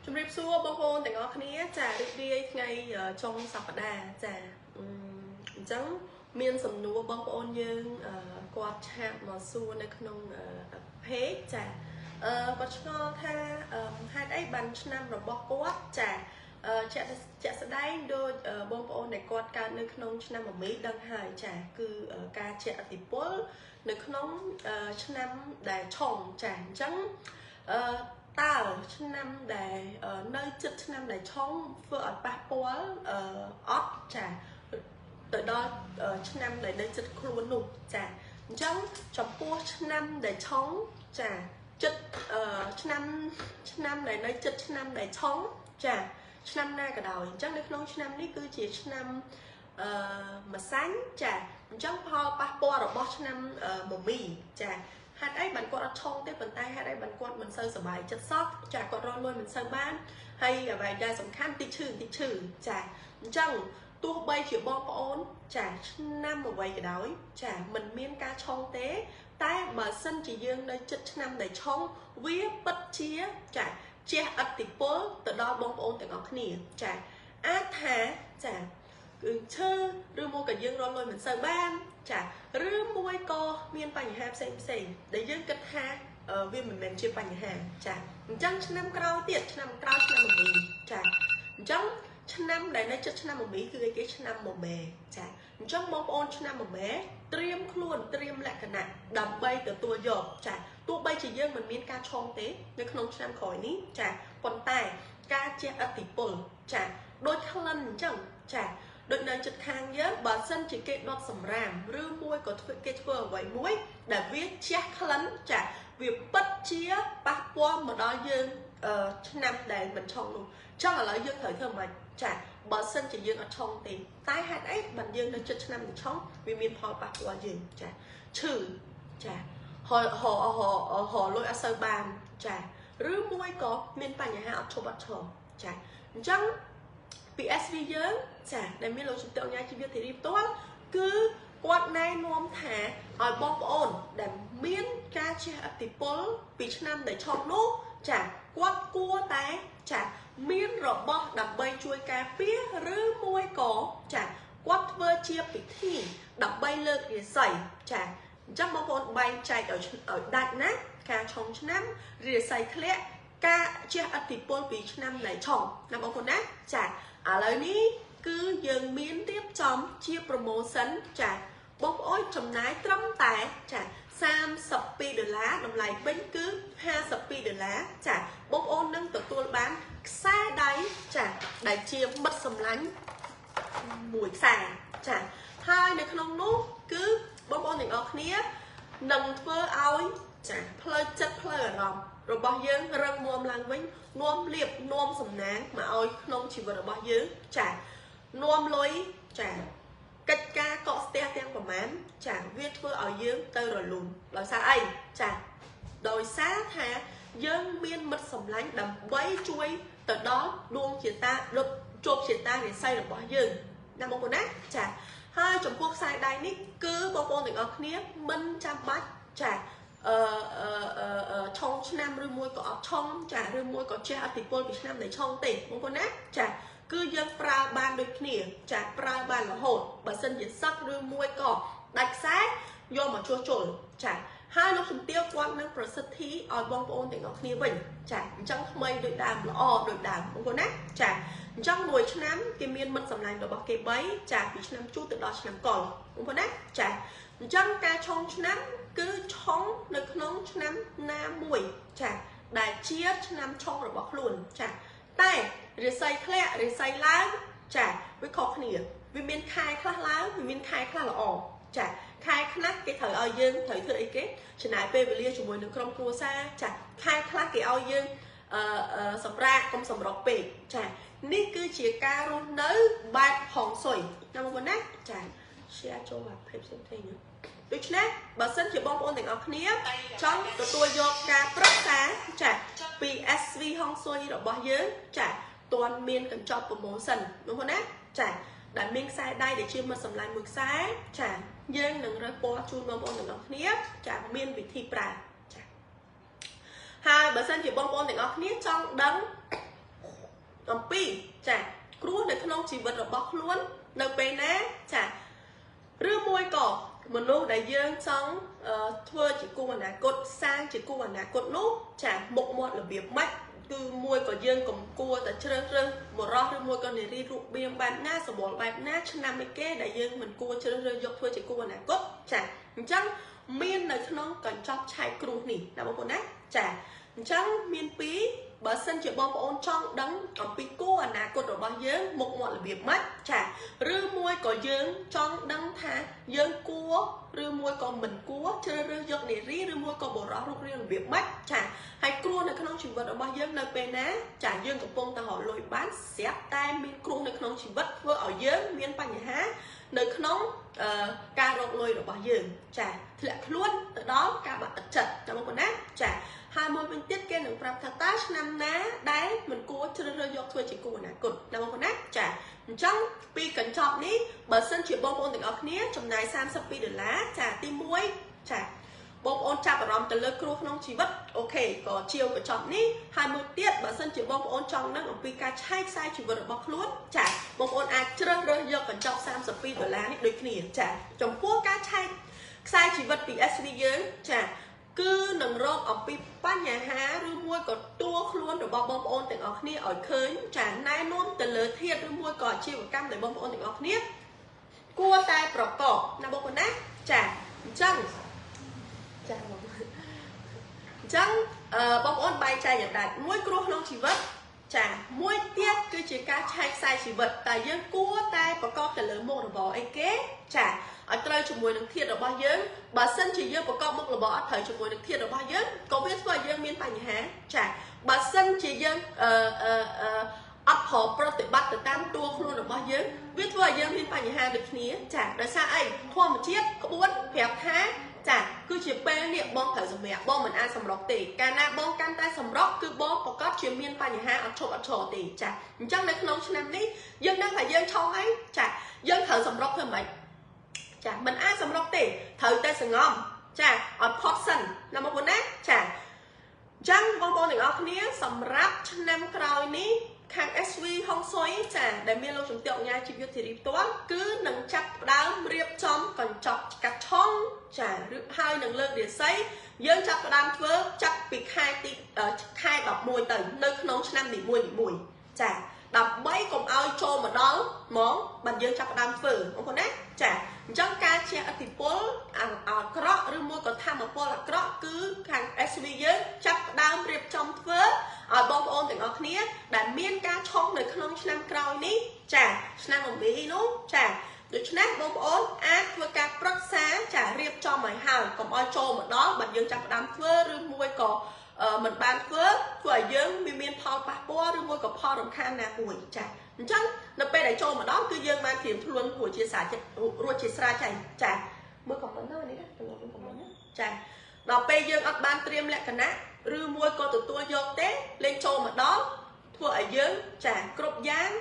ជំរាបសួរបងប្អូនទាំងអស់គ្នាចារីករាយថ្ងៃចុងសប្តាហ៍ចាអញ្ចឹងមានសំណួរបងប្អូនយើងគាត់ឆាតមកសួរនៅក្នុង page ចាគាត់ឆ្ងល់ថាហេតុអីបានឆ្នាំរបស់គាត់ចាជាក់ស្ដែងដូចបងប្អូនដែលគាត់កើតនៅក្នុងឆ្នាំមមីដឹងហើយចាគឺការជះឥទ្ធិពលនៅក្នុងឆ្នាំដែលឆុងចាអញ្ចឹងតើឆ្នាំដែលនៅចិត្តឆ្នាំដែលឆុងធ្វើឲ្យប៉ះពាល់អត់ចាទៅដល់ឆ្នាំដែលនៅចិត្តខ្លួននោះចាអញ្ចឹងចំពោះឆ្នាំដែលឆុងចាចិត្តឆ្នាំដែលនៅចិត្តឆ្នាំដែលឆុងចាឆ្នាំណាក៏ដោយអញ្ចឹងនៅក្នុងឆ្នាំនេះគឺជាឆ្នាំម្សាញ់ចាអញ្ចឹងផលប៉ះពាល់របស់ឆ្នាំមមីចាហេតុអីបានគាត់អត់ឆុងទេប៉ុន្តែហេតុអីបានគាត់មិនសូវសប្បាយចិត្តសោះចាគាត់រកលុយមិនសូវបានហើយអ្វីដែលសំខាន់តិចឈឺចាអញ្ចឹងទោះបីជាបងប្អូនចាឆ្នាំអ្វីក៏ដោយចាមិនមានការឆុងទេតែបើសិនជាយើងនៅចិត្តឆ្នាំដែលឆុងវាពិតជាចាជះឥទ្ធិពលទៅដល់បងប្អូនទាំងអស់គ្នាចាអាចថាចាគឺឈឺឬមួយក៏យើងរកលុយមិនសូវបានចាឬមួយក៏មានបញ្ហាផ្សេងដែលយើងគិតថាវាមិនមែនជាបញ្ហាចាអញ្ចឹងឆ្នាំក្រោយទៀតឆ្នាំក្រោយឆ្នាំមមីចាអញ្ចឹងឆ្នាំដែលនៅចិត្តឆ្នាំមមីគឺគេឆ្នាំមមែចាអញ្ចឹងបងប្អូនឆ្នាំមមែត្រៀមខ្លួនត្រៀមលក្ខណៈដើម្បីទទួលយកចាទោះបីជាយើងមិនមានការឆុងទេនៅក្នុងឆ្នាំក្រោយនេះចាប៉ុន្តែការជះឥទ្ធិពលចាដូចក្លិនអញ្ចឹងចាដូចនៅចិត្តខាងយើងបើសិនជាគេដុតសម្រាមឬមួយក៏គេធ្វើអ្វីមួយដែលវាជះក្លិនចាវាពិតជាប៉ះពាល់មកដល់យើងឆ្នាំដែលមិនឆុងនោះចង់ឥឡូវយើងត្រូវធ្វើមិនចាបើសិនជាយើងអត់ឆុងទេតែហេតុអីបានយើងនៅចិត្តឆ្នាំមិនឆុងវាមានផលប៉ះពាល់យើងចាឈឺចាហលលុយអត់សូវបានចាឬមួយក៏មានបញ្ហាអត់ឈប់អត់ឈរចាអញ្ចឹងPSV យើងចាដែលមានលោកជំទាវញ៉ាជីវិតធីរីផ្ទាល់គឺគាត់ណែនាំថាឲ្យបងប្អូនដែលមានការជះឥទ្ធិពលពីឆ្នាំដែលឆុងនោះចាគាត់គួរតែចាមានរបស់ដើម្បីជួយការពារឬមួយក៏ចាគាត់ធ្វើជាពិធីដើម្បីលើករាសីចាអញ្ចឹងបងប្អូនបែងចែកឲ្យដាច់ណាការឆុងឆ្នាំរាសីធ្លាក់ការជះឥទ្ធិពលពីឆ្នាំដែលឆុងណាបងប្អូនណាចាឥឡូវនេះគឺយើងមានរៀបចំជា promotion ចាបងប្អូនចំណាយត្រឹមតែចា$32តម្លៃពេញគឺ$52ចាបងប្អូននឹងទទួលបានខ្សែដៃចាដែលជាមិត្តសម្លាញ់មួយខ្សែចាហើយនៅក្នុងនោះគឺបងប្អូនទាំងអស់គ្នានឹងធ្វើឲ្យចាផ្លូវចិត្តផ្លូវអារម្មណ៍របស់យើងរឹងមាំឡើងវិញនាំលៀបនាំសំណាងមកឲ្យក្នុងជីវិតរបស់យើងចានាំលុយចាកិច្ចការកក់ស្ទះទាំងប្រមាណចាវាធ្វើឲ្យយើងទៅរលូនដោយសារអីចាដោយសារថាយើងមានមិត្តសម្លាញ់ដើម្បីជួយទៅដល់ដួងជាតាលុបជោគជាតារាសីរបស់យើងណាបងប្អូនណាចាហើយចំពោះខ្សែដៃនេះគឺបងប្អូនទាំងអស់គ្នាមិនចាំបាច់ចាឆុងឆ្នាំឬមួយក៏អត់ឆុងចាឬមួយក៏ជះឥទ្ធិពលពីឆ្នាំដែលឆុងទេបងប្អូនណាចាគឺយើងប្រើបានដូចគ្នាចាប្រើបានរហូតបើសិនជាសឹកឬមួយក៏ដាច់ខ្សែយកមកជួសជុលចាហើយលោកជំទាវគាត់នឹងប្រសិទ្ធិឲ្យបងប្អូនទាំងអស់គ្នាវិញចាអញ្ចឹងថ្មីដូចដើមល្អដូចដើមបងប្អូនណាចាអញ្ចឹងមួយឆ្នាំគេមានមិត្តសម្លាញ់របស់គេ3ចាពីឆ្នាំជូតទៅដល់ឆ្នាំកុរបងប្អូនណាចាអញ្ចឹងការឆុងឆ្នាំគឺឆុងនៅក្នុងឆ្នាំណាមួយចាដែលជាឆ្នាំឆុងរបស់ខ្លួនចាតែរាសីធ្លាក់រាសីឡើងចាវាខុសគ្នាវាមានខែខ្លះឡើងវាមានខែខ្លះល្អចាខែខ្លះគេត្រូវឲ្យយើងត្រូវធ្វើអីគេចំណាយពេលវេលាជាមួយនឹងក្រុមគ្រួសារចាខែខ្លះគេឲ្យយើងសម្រាប់កុំសម្រុកពេកចានេះគឺជាការរស់នៅបែបហងស៊ុយណាបងប្អូនណាចា share ចូលមក page ផ្សេងៗដូច្នេះបើសិនជាបងប្អូនទាំងអស់គ្នាចង់ទទួលយកការប្រឹក្សាចាពី SV ហងស៊ុយរបស់យើងចាតន់មានកញ្ចប់ promotion បងប្អូនណាចាដែលមានខ្សែដៃដែលជាមិត្តសម្លាញ់មួយខ្សែចាយើងនឹងរើសពណ៌ជូនបងប្អូនទាំងអស់គ្នាចាមានវិធីប្រើចាហើយបើសិនជាបងប្អូនទាំងអស់គ្នាចង់ដឹង chỉ vật rồi bóc luôn nơi bên á chả rư môi cỏ một lúc đại dương xong thua chỉ cung là cột sang chỉ cung là cột nút chả một là việc mách cứ môi có dương cùng cua tại chơi rơi một rót rư môi con này đi rụng biếng bán nát sổ bỏ bán nát cho năm mấy cái đại dương mình cua chơi rơi dọc thua chỉ cung là cột chả chẳng miên này nó còn chọc chạy cừu nỉ là một con nát chả chẳng miên pí bà sân chuyện bom ôn trong đắng ở pi cua là cột ở bao dương một là việc mất chả rư môi có dương trong đắng thả dương cua rư môi còn mình cua chơi rư dọc để rí rư môi còn bộ rõ rục riêng là việc mất chả hay cua này không chỉ vật ở bao dương nơi bên á chả dương của bông ta họ lôi bán xếp tay miên cua này không chỉ vật vừa ở dương miên pa nhà há nơi không ca rộng lôi ở bao dương chả thì lại luôn ở đó cả bạn chật trong một con nát chả hai mươi bên tiết cái đường prap thắt năm ná đáy mình cua chơi rơi dọc thôi chỉ cua nè cột nằm một con nát chả trong pi cẩn trọng ní bờ sân chuyện bom ôn tình ở khía trong này sam sắp pi được lá chả tim muối chả bom ôn chạm vào ròm từ lơ cua không chỉ vất ok có chiều có trọng ní 20 tiết bờ sân chuyện bom ôn trong nó ở pi ca chai sai chỉ vật bọc luôn chả bom ôn ai chơi rơi dọc cẩn trọng sam sắp pi được lá ní đôi khía chả trong cua ca chai sai chỉ vật bị sd dưới chả cứ nằm rong ở pi pa nhà há rư môi có tua luôn rồi bom ôn tình ở khía ở khơi chả nai nôm từ lơ thiệt rư môi có chiều cam để bom ôn tình ở khía cua taiប្រកប ណាបងប្អូនណាចាអញ្ចឹងចាបងអញ្ចឹងបងប្អូនបែងចែកយ៉ាងដាច់មួយគ្រោះក្នុងជីវិតចាមួយទៀតគឺជាការឆែកខ្សែជីវិតតែយើងគួរតែប្រកបទៅលើមុខរបរអីគេចាឲ្យត្រូវជាមួយនឹងធាតុរបស់យើងបើសិនជាយើងប្រកបមុខរបរអត់ត្រូវជាមួយនឹងធាតុរបស់យើងក៏វាធ្វើឲ្យយើងមានបញ្ហាចាបើសិនជាយើងអត់ប្រប្រតិបត្តិទៅតាមតួខ្លួនរបស់យើងវាធ្វើឲ្យយើងមានបញ្ហាដូចគ្នាចាដោយសារអីធម្មជាតិក្បួនប្រាប់ថាចាគឺជាពេលនេះបងត្រូវសម្រាប់បងមិនអាចសម្រុកទេកាលណាបងកាន់តែសម្រុកគឺបងប្រកាសជាមានបញ្ហាអត់ឈប់អត់ឈរទេចាអញ្ចឹងនៅក្នុងឆ្នាំនេះយើងដឹងថាយើងឆោហើយចាយើងត្រូវសម្រុកធ្វើម៉េចចាមិនអាចសម្រុកទេត្រូវតែសង្ងំចាអត់ផុតសិនណាបងប្អូនណាចាអញ្ចឹងបងប្អូនទាំងអស់គ្នាសម្រាប់ឆ្នាំក្រោយនេះខាង SV ហុងស៊ុយចាដែលមានលោកជំទាវអញ្ញាជីវយុទ្ធធារីផ្ទាល់គឺនឹងចាប់ផ្ដើមរៀបចំកញ្ចប់កាត់ឆុងចាឬហើយនឹងលើករាសីយើងចាប់ផ្ដើមធ្វើចាប់ពីខែ11ទៅនៅក្នុងឆ្នាំនីមួយៗចាដើម្បីកុំឲ្យចូលមកដល់ហ្មងបានយើងចាប់ផ្ដើមធ្វើបងប្អូនណាចាអញ្ចឹងការជះឥទ្ធិពលអាក្រក់ឬមួយក៏ធម្មពលអាក្រក់គឺខាង SV យើងចាប់ផ្ដើមរៀបចំធ្វើឲ្យបងប្អូនទាំងអស់គ្នាដែលមានការឆុងនៅក្នុងឆ្នាំក្រោយនេះចាឆ្នាំ7នោះចាដូច្នេះបងប្អូនអាចធ្វើការប្រឹក្សាចារៀបចំឲ្យហើយកុំឲ្យចូលមកដល់បើយើងចាប់ផ្ដើមធ្វើឬមួយក៏មិនបានធ្វើឲ្យយើងមានផលប៉ះពាល់ឬមួយក៏ផលរំខានណាមួយចាអញ្ចឹងនៅពេលដែលចូលមកដល់គឺយើងបានត្រៀមខ្លួនរួចជាស្រេចចាមើលខមមិនណានេះទៅមើលខមមិនណាចាដល់ពេលយើងអត់បានត្រៀមលក្ខណៈឬមួយក៏ទទួលយកទេលេងចូលមកដល់ធ្វើឲ្យយើងចាគ្រប់យ៉ាង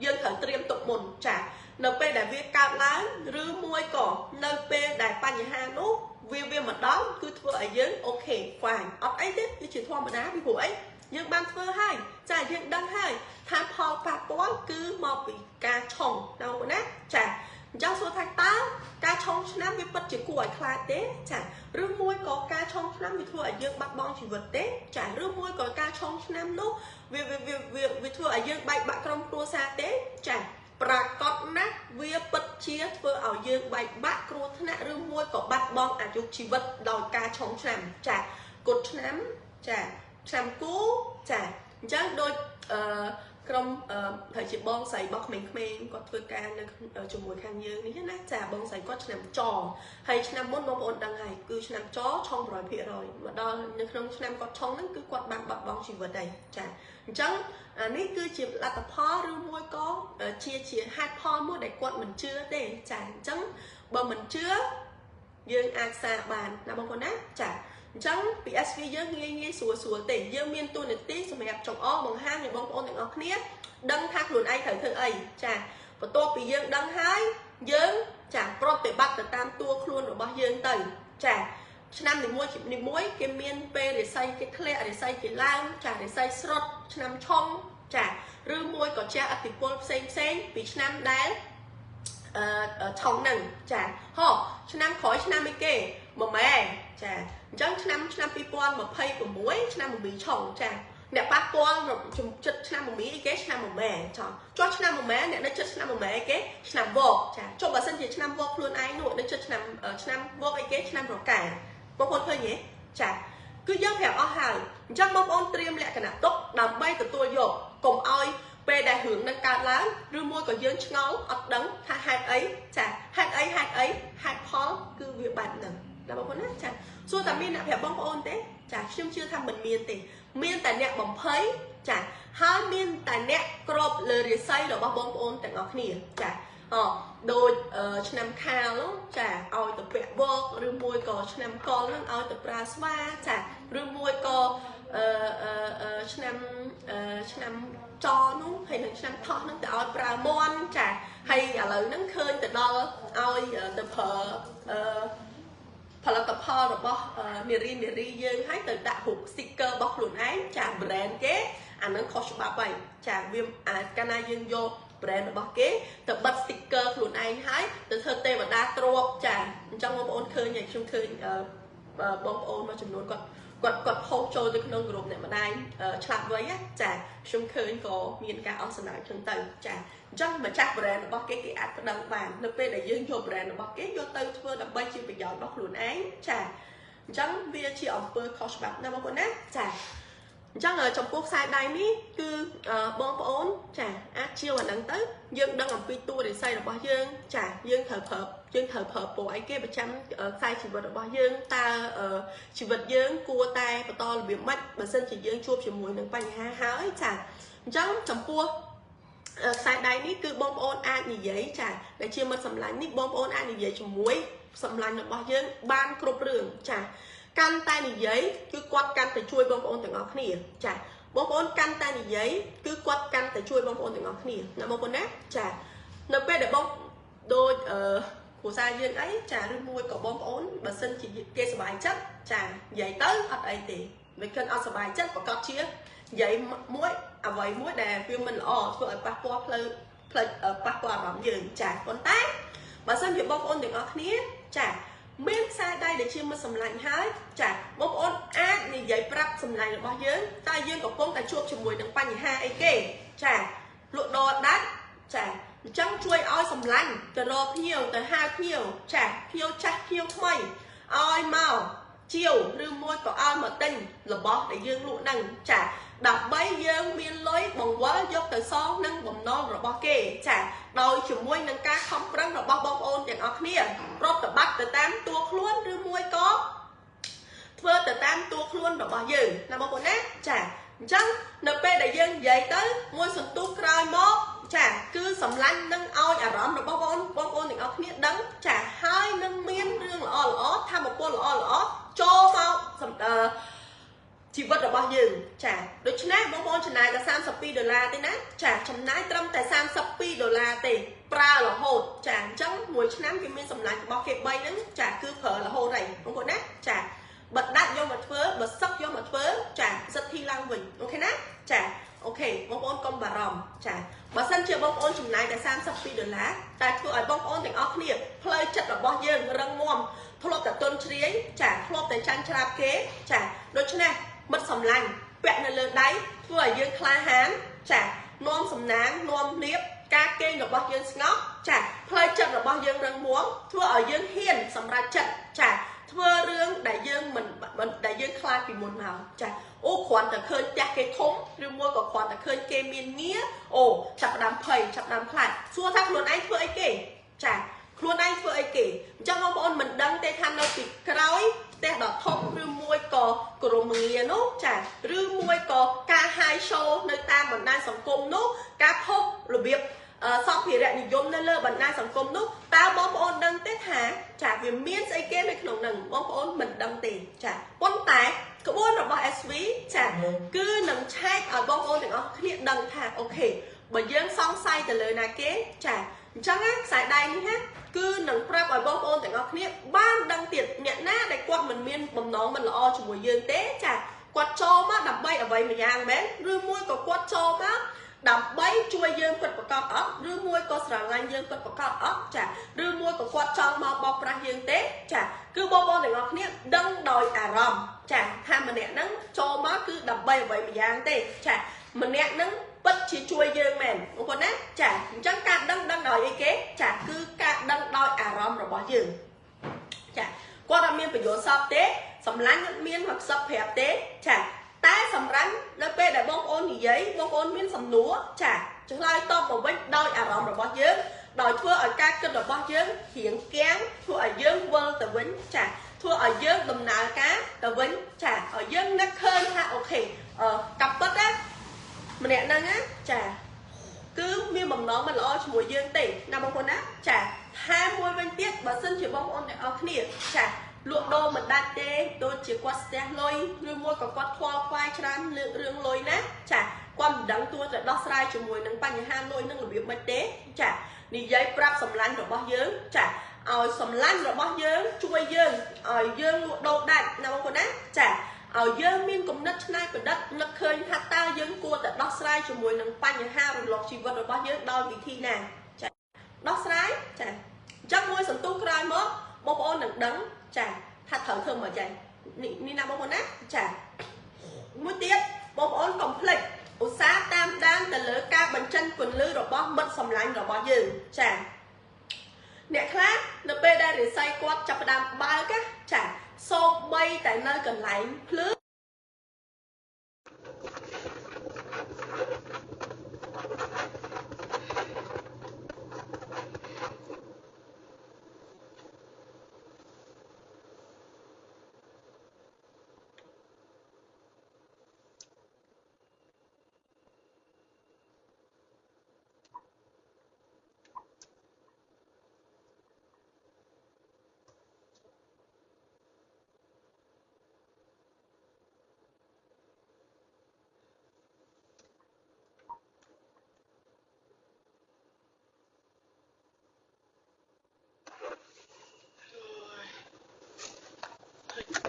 យើងត្រូវត្រៀមទុកមុនចានៅពេលដែលវាកើតឡើងឬមួយក៏នៅពេលដែលបញ្ហានោះវាមកដល់គឺធ្វើឲ្យយើងអូខេ fine អត់អីទេវាជាធម្មតាពីព្រោះអីយើងបានធ្វើហើយចាយើងដឹងហើយថាផលប៉ះពាល់គឺមកពីការឆុងណាបងប្អូនណាចាអញ្ចឹងសួរថាតើការឆុងឆ្នាំវាពិតជាគួរឲ្យខ្លាចទេចាឬមួយក៏ការឆុងឆ្នាំវាធ្វើឲ្យយើងបាត់បង់ជីវិតទេចាឬមួយក៏ការឆុងឆ្នាំនោះវាធ្វើឲ្យយើងបែកបាក់ក្រុមគ្រួសារទេចាប្រកបណាស់វាពិតជាធ្វើឲ្យយើងបែកបាក់គ្រោះថ្នាក់ឬមួយក៏បាត់បង់អាយុជីវិតដោយការឆុងឆ្នាំចាគត់ឆ្នាំចាឆ្នាំគូចាអញ្ចឹងដូចក្រុមប្រហែលជាបងស្រីរបស់ក្មេងៗគាត់ធ្វើការនៅជាមួយខាងយើងនេះណាចាបងស្រីគាត់ឆ្នាំចហើយឆ្នាំមុនបងប្អូនដឹងហើយគឺឆ្នាំចឆុង 100% មកដល់នៅក្នុងឆ្នាំគាត់ឆុងហ្នឹងគឺគាត់បានបាត់បង់ជីវិតហើយចាអញ្ចឹងអានេះគឺជាលទ្ធផលឬមួយក៏ជាហេតុផលមួយដែលគាត់មិនជឿទេចាអញ្ចឹងបើមិនជឿយើងអាចសារបានណាបងប្អូនណាចាអញ្ចឹងពី SV យើងងាយស្រួលទេយើងមានតួនាទីសម្រាប់ចង្អុលបង្ហាញឲ្យបងប្អូនទាំងអស់គ្នាដឹងថាខ្លួនឯងត្រូវធ្វើអីចាបន្ទាប់ពីយើងដឹងហើយយើងចាប្រតិបត្តិទៅតាមតួខ្លួនរបស់យើងទៅចា ឆ្នាំនីមួយគេមានពេលរិស័យគេធ្លាក់រិស័យគេឡើងចារិស័យស្រុតឆ្នាំឆុងចាឬមួយក៏ជះឥទ្ធិពលផ្សេងពីឆ្នាំដែលឆុងហ្នឹងចាហ៎ឆ្នាំក្រោយឆ្នាំអីគេ1ម៉ែចាអញ្ចឹងឆ្នាំ2026ឆ្នាំ1មីឆុងចាអ្នកប៉ះពាល់ចិត្តឆ្នាំ1មីអីគេឆ្នាំ1ម៉ែចុះឆ្នាំ1ម៉ែអ្នកនៅចិត្តឆ្នាំ1ម៉ែអីគេឆ្នាំវកចាចុះបើសិនជាឆ្នាំវកខ្លួនឯងនោះនៅចិត្តឆ្នាំវកអីគេឆ្នាំរកាបងប្អូនឃើញទេចាគឺយើងប្រាប់អស់ហើយអញ្ចឹងបងប្អូនត្រៀមលក្ខណៈទុកដើម្បីទទួលយកកុំឲ្យពេលដែលរឿងនឹងកើតឡើងឬមួយក៏យើងឆ្ងល់អត់ដឹងថាហេតុអីចាហេតុផលគឺវាបែបហ្នឹងណាបងប្អូនណាចាសួរតែមានអ្នកប្រាប់បងប្អូនទេចាខ្ញុំជឿថាមិនមានទេមានតែអ្នកបំភ័យចាហើយមានតែអ្នកក្របលើរាសីរបស់បងប្អូនទាំងអស់គ្នាចាដូចឆ្នាំខាលចាឲ្យទៅពាក់វកឬមួយក៏ឆ្នាំកលហ្នឹងឲ្យទៅប្រើស្វាចាឬមួយក៏ឆ្នាំចនោះហើយនឹងឆ្នាំថោះហ្នឹងទៅឲ្យប្រើមន់ចាហើយឥឡូវហ្នឹងឃើញទៅដល់ឲ្យទៅប្រើផលិតផលរបស់នារីយើងឲ្យទៅដាក់រូប sticker របស់ខ្លួនឯងចា brand គេអាហ្នឹងខុសច្បាប់ហើយចាវាកាលណាយើងយក brand របស់គេទៅបិទ sticker ខ្លួនឯងហើយទៅធ្វើទេវតាទ្របចាអញ្ចឹងបងប្អូនឃើញហើយខ្ញុំឃើញបងប្អូនមួយចំនួនគាត់ផុសចូលទៅក្នុងក្រុមអ្នកម្ដាយឆ្លាតវៃចាខ្ញុំឃើញក៏មានការអស់សំណើចចឹងទៅចាអញ្ចឹងម្ចាស់ brand របស់គេអាចប្តឹងបាននៅពេលដែលយើងយក brand របស់គេយកទៅធ្វើដើម្បីជាប្រយោជន៍របស់ខ្លួនឯងចាអញ្ចឹងវាជាអំពើខុសច្បាប់ណាបងប្អូនណាចាអញ្ចឹងចំពោះខ្សែដៃនេះគឺបងប្អូនចាអាចជាវអាហ្នឹងទៅយើងដឹងអំពីតួរិស័យរបស់យើងចាយើងត្រូវប្រើពណ៌អីគេប្រចាំខ្សែជីវិតរបស់យើងតើជីវិតយើងគួរតែបន្តរបៀបម៉េចបើសិនជាយើងជួបជាមួយនឹងបញ្ហាហើយចាអញ្ចឹងចំពោះខ្សែដៃនេះគឺបងប្អូនអាចនិយាយចាដែលជាមិត្តសម្លាញ់នេះបងប្អូនអាចនិយាយជាមួយសម្លាញ់របស់យើងបានគ្រប់រឿងចាកាន់តែនិយាយគឺគាត់កាន់តែជួយបងប្អូនទាំងអស់គ្នាចាបងប្អូនកាន់តែនិយាយគឺគាត់កាន់តែជួយបងប្អូនទាំងអស់គ្នាណាបងប្អូនណាចានៅពេលដែលបងដូចគ្រួសារយើងអីចាឬមួយក៏បងប្អូនបើសិនជាគេសប្បាយចិត្តចានិយាយទៅអត់អីទេមិនគិតអត់សប្បាយចិត្តប្រកបជានិយាយមួយអ្វីមួយដែលវាមិនល្អធ្វើឲ្យប៉ះពាល់ផ្លូវប៉ះពាល់អារម្មណ៍យើងចាប៉ុន្តែបើសិនជាបងប្អូនទាំងអស់គ្នាចាមានខ្សែដៃដែលជាមិត្តសម្លាញ់ហើយចាបងប្អូនអាចនិយាយប្រាប់សម្លាញ់របស់យើងតែយើងកំពុងតែជួបជាមួយនឹងបញ្ហាអីគេចាលក់ដូរដាច់ចាអញ្ចឹងជួយឲ្យសម្លាញ់ទៅរកភ្ញៀវទៅហៅភ្ញៀវចាភ្ញៀវចាស់ភ្ញៀវថ្មីឲ្យមកជាវឬមួយក៏ឲ្យមកទិញរបស់ដែលយើងលក់ហ្នឹងចាដើម្បីយើងមានលុយបង្វិលយកទៅសងនឹងបំណុលរបស់គេចាដោយជាមួយនឹងការខំប្រឹងរបស់បងប្អូនទាំងអស់គ្នាប្រតិបត្តិទៅតាមតួខ្លួនឬមួយក៏ធ្វើទៅតាមតួខ្លួនរបស់យើងណាបងប្អូនណាចាអញ្ចឹងនៅពេលដែលយើងនិយាយទៅមួយសន្ទុះក្រោយមកចាគឺសម្លាញ់នឹងឲ្យអារម្មណ៍របស់បងប្អូនទាំងអស់គ្នាដឹងចាហើយនឹងមានរឿងល្អធម៌ពលល្អចូលមកជីវិតរបស់យើងចាដូច្នេះបងប្អូនចំណាយតែ$32ទេណាចាចំណាយត្រឹមតែ$32ទេប្រើរហូតចាអញ្ចឹងមួយឆ្នាំគេមានសម្លាញ់របស់គេ3ហ្នឹងចាគឺប្រើរហូតហើយបងប្អូនណាចាបើដាច់យកមកធ្វើបើសឹកយកមកធ្វើចាសិតធីឡើងវិញអូខេណាចាអូខេបងប្អូនកុំបារម្ភចាបើសិនជាបងប្អូនចំណាយតែ$32តែធ្វើឲ្យបងប្អូនទាំងអស់គ្នាផ្លូវចិត្តរបស់យើងរឹងមាំធ្លាប់តែទន់ជ្រាយចាធ្លាប់តែចាញ់ច្រាបគេចាដូច្នេះមិត្តសម្លាញ់ពាក់នៅលើដៃធ្វើឲ្យយើងក្លាហានចានាំសំណាងនាំលៀបការកេងរបស់យើងស្ងប់ចាផ្លូវចិត្តរបស់យើងរឹងមាំធ្វើឲ្យយើងហ៊ានសម្រេចចិត្តចាធ្វើរឿងដែលយើងមិនដែលយើងខ្លាចពីមុនមកចាអូគ្រាន់តែឃើញផ្ទះគេធំឬមួយក៏គ្រាន់តែឃើញគេមានងារអូចាប់ដើមភ័យចាប់ដើមខ្លាចសួរថាខ្លួនឯងធ្វើអីគេចាខ្លួនឯងធ្វើអីគេអញ្ចឹងបងប្អូនមិនដឹងទេថានៅពីក្រោយផ្ទះដ៏ធំឬមួយក៏ក្រុមងារនោះចាឬមួយក៏ការហាយ show នៅតាមបណ្ដាញសង្គមនោះការផុសរបៀបសម្ភារៈនិយមនៅលើបណ្ដាញសង្គមនោះតើបងប្អូនដឹងទេថាចាវាមានស្អីគេនៅក្នុងហ្នឹងបងប្អូនមិនដឹងទេចាប៉ុន្តែក្បួនរបស់ SV ចាគឺនឹងឆែកឲ្យបងប្អូនទាំងអស់គ្នាដឹងថាអូខេបើយើងសង្ស័យទៅលើណាគេចា chẳng á xài đai ní hết cứ nâng prep ở bông ôn tại ngọc nè ban đăng tiền nhận ná để quạt mình miên bầm nón mình lo cho mùi dương tế chả quạt cho má đập bay ở vậy mà giang bén rư môi có quạt cho má đập bay chui dương quật vào con ốc rư môi có sờ lanh dương quật vào con ốc chả rư môi có quạt cho mà bọc ra dương tế chả cứ bông ôn tại ngọc nè đăng đòi rầm chả ham mình nè nắng cho má cứ đập bay ở vậy mà giang tế chả mình nè nắng bất chỉ chui dương mền không có nát chả chẳng cả đăng đòi ý kế chả cứ cả đăng đòi rầm rồi bỏ dương chả qua đam miên phải dỗ sập tế sầm lánh miên hoặc sập hẹp tế chả tái sầm rắn nó pe để bông ôn thì giấy bông ôn miên sầm núa chả chẳng lai to một vết đôi rầm rồi bỏ dương đòi thua ở ca cân rồi bỏ dương hiện kén thua ở dương vơ từ vĩnh chả thua ở dương đùm nào cá từ vĩnh chả ở dương nắc hơn ha ok cặp bất á mình nè năng á chả cứ miên bầm nó mình lo cho mùi dương tỷ nằm bông ôn á chả 20 bên tiết bà xin chỉ bông ôn để ở khía chả luộc đô mình đặt đê tôi chỉ qua xe lôi rương mua có quát khoa khoai tràn rương lôi nát chả quan đắng tôi là đo sai cho mùi nâng bánh hai lôi nâng là việc mất tế chả đi giấy prap sầm lanh rồi bao dương chả sầm lanh rồi bao dương chui dương dương luộc đô đặt nằm bông ôn á chả dương miên cũng đất này của đất nó khơi hát ta dương cua tại đo sai cho mùi nâng bánh hai rồi lọc chỉ vật rồi bao dương đo vị thi nào đo sai chả chắc môi sầm tu cài mớ bông ôn nâng đắng chả thật thở thơm ở chạy ni nam bông ôn á chả mũi tiết bông ôn complex ổ xá tam đan từ lỡ ca bần chân quần lư rồi bó mất sầm lạnh rồi bó dừng chả nè khác nó bê đây để xây quát chập đam ba cái chả xô bay tại nơi cần lạnh lướt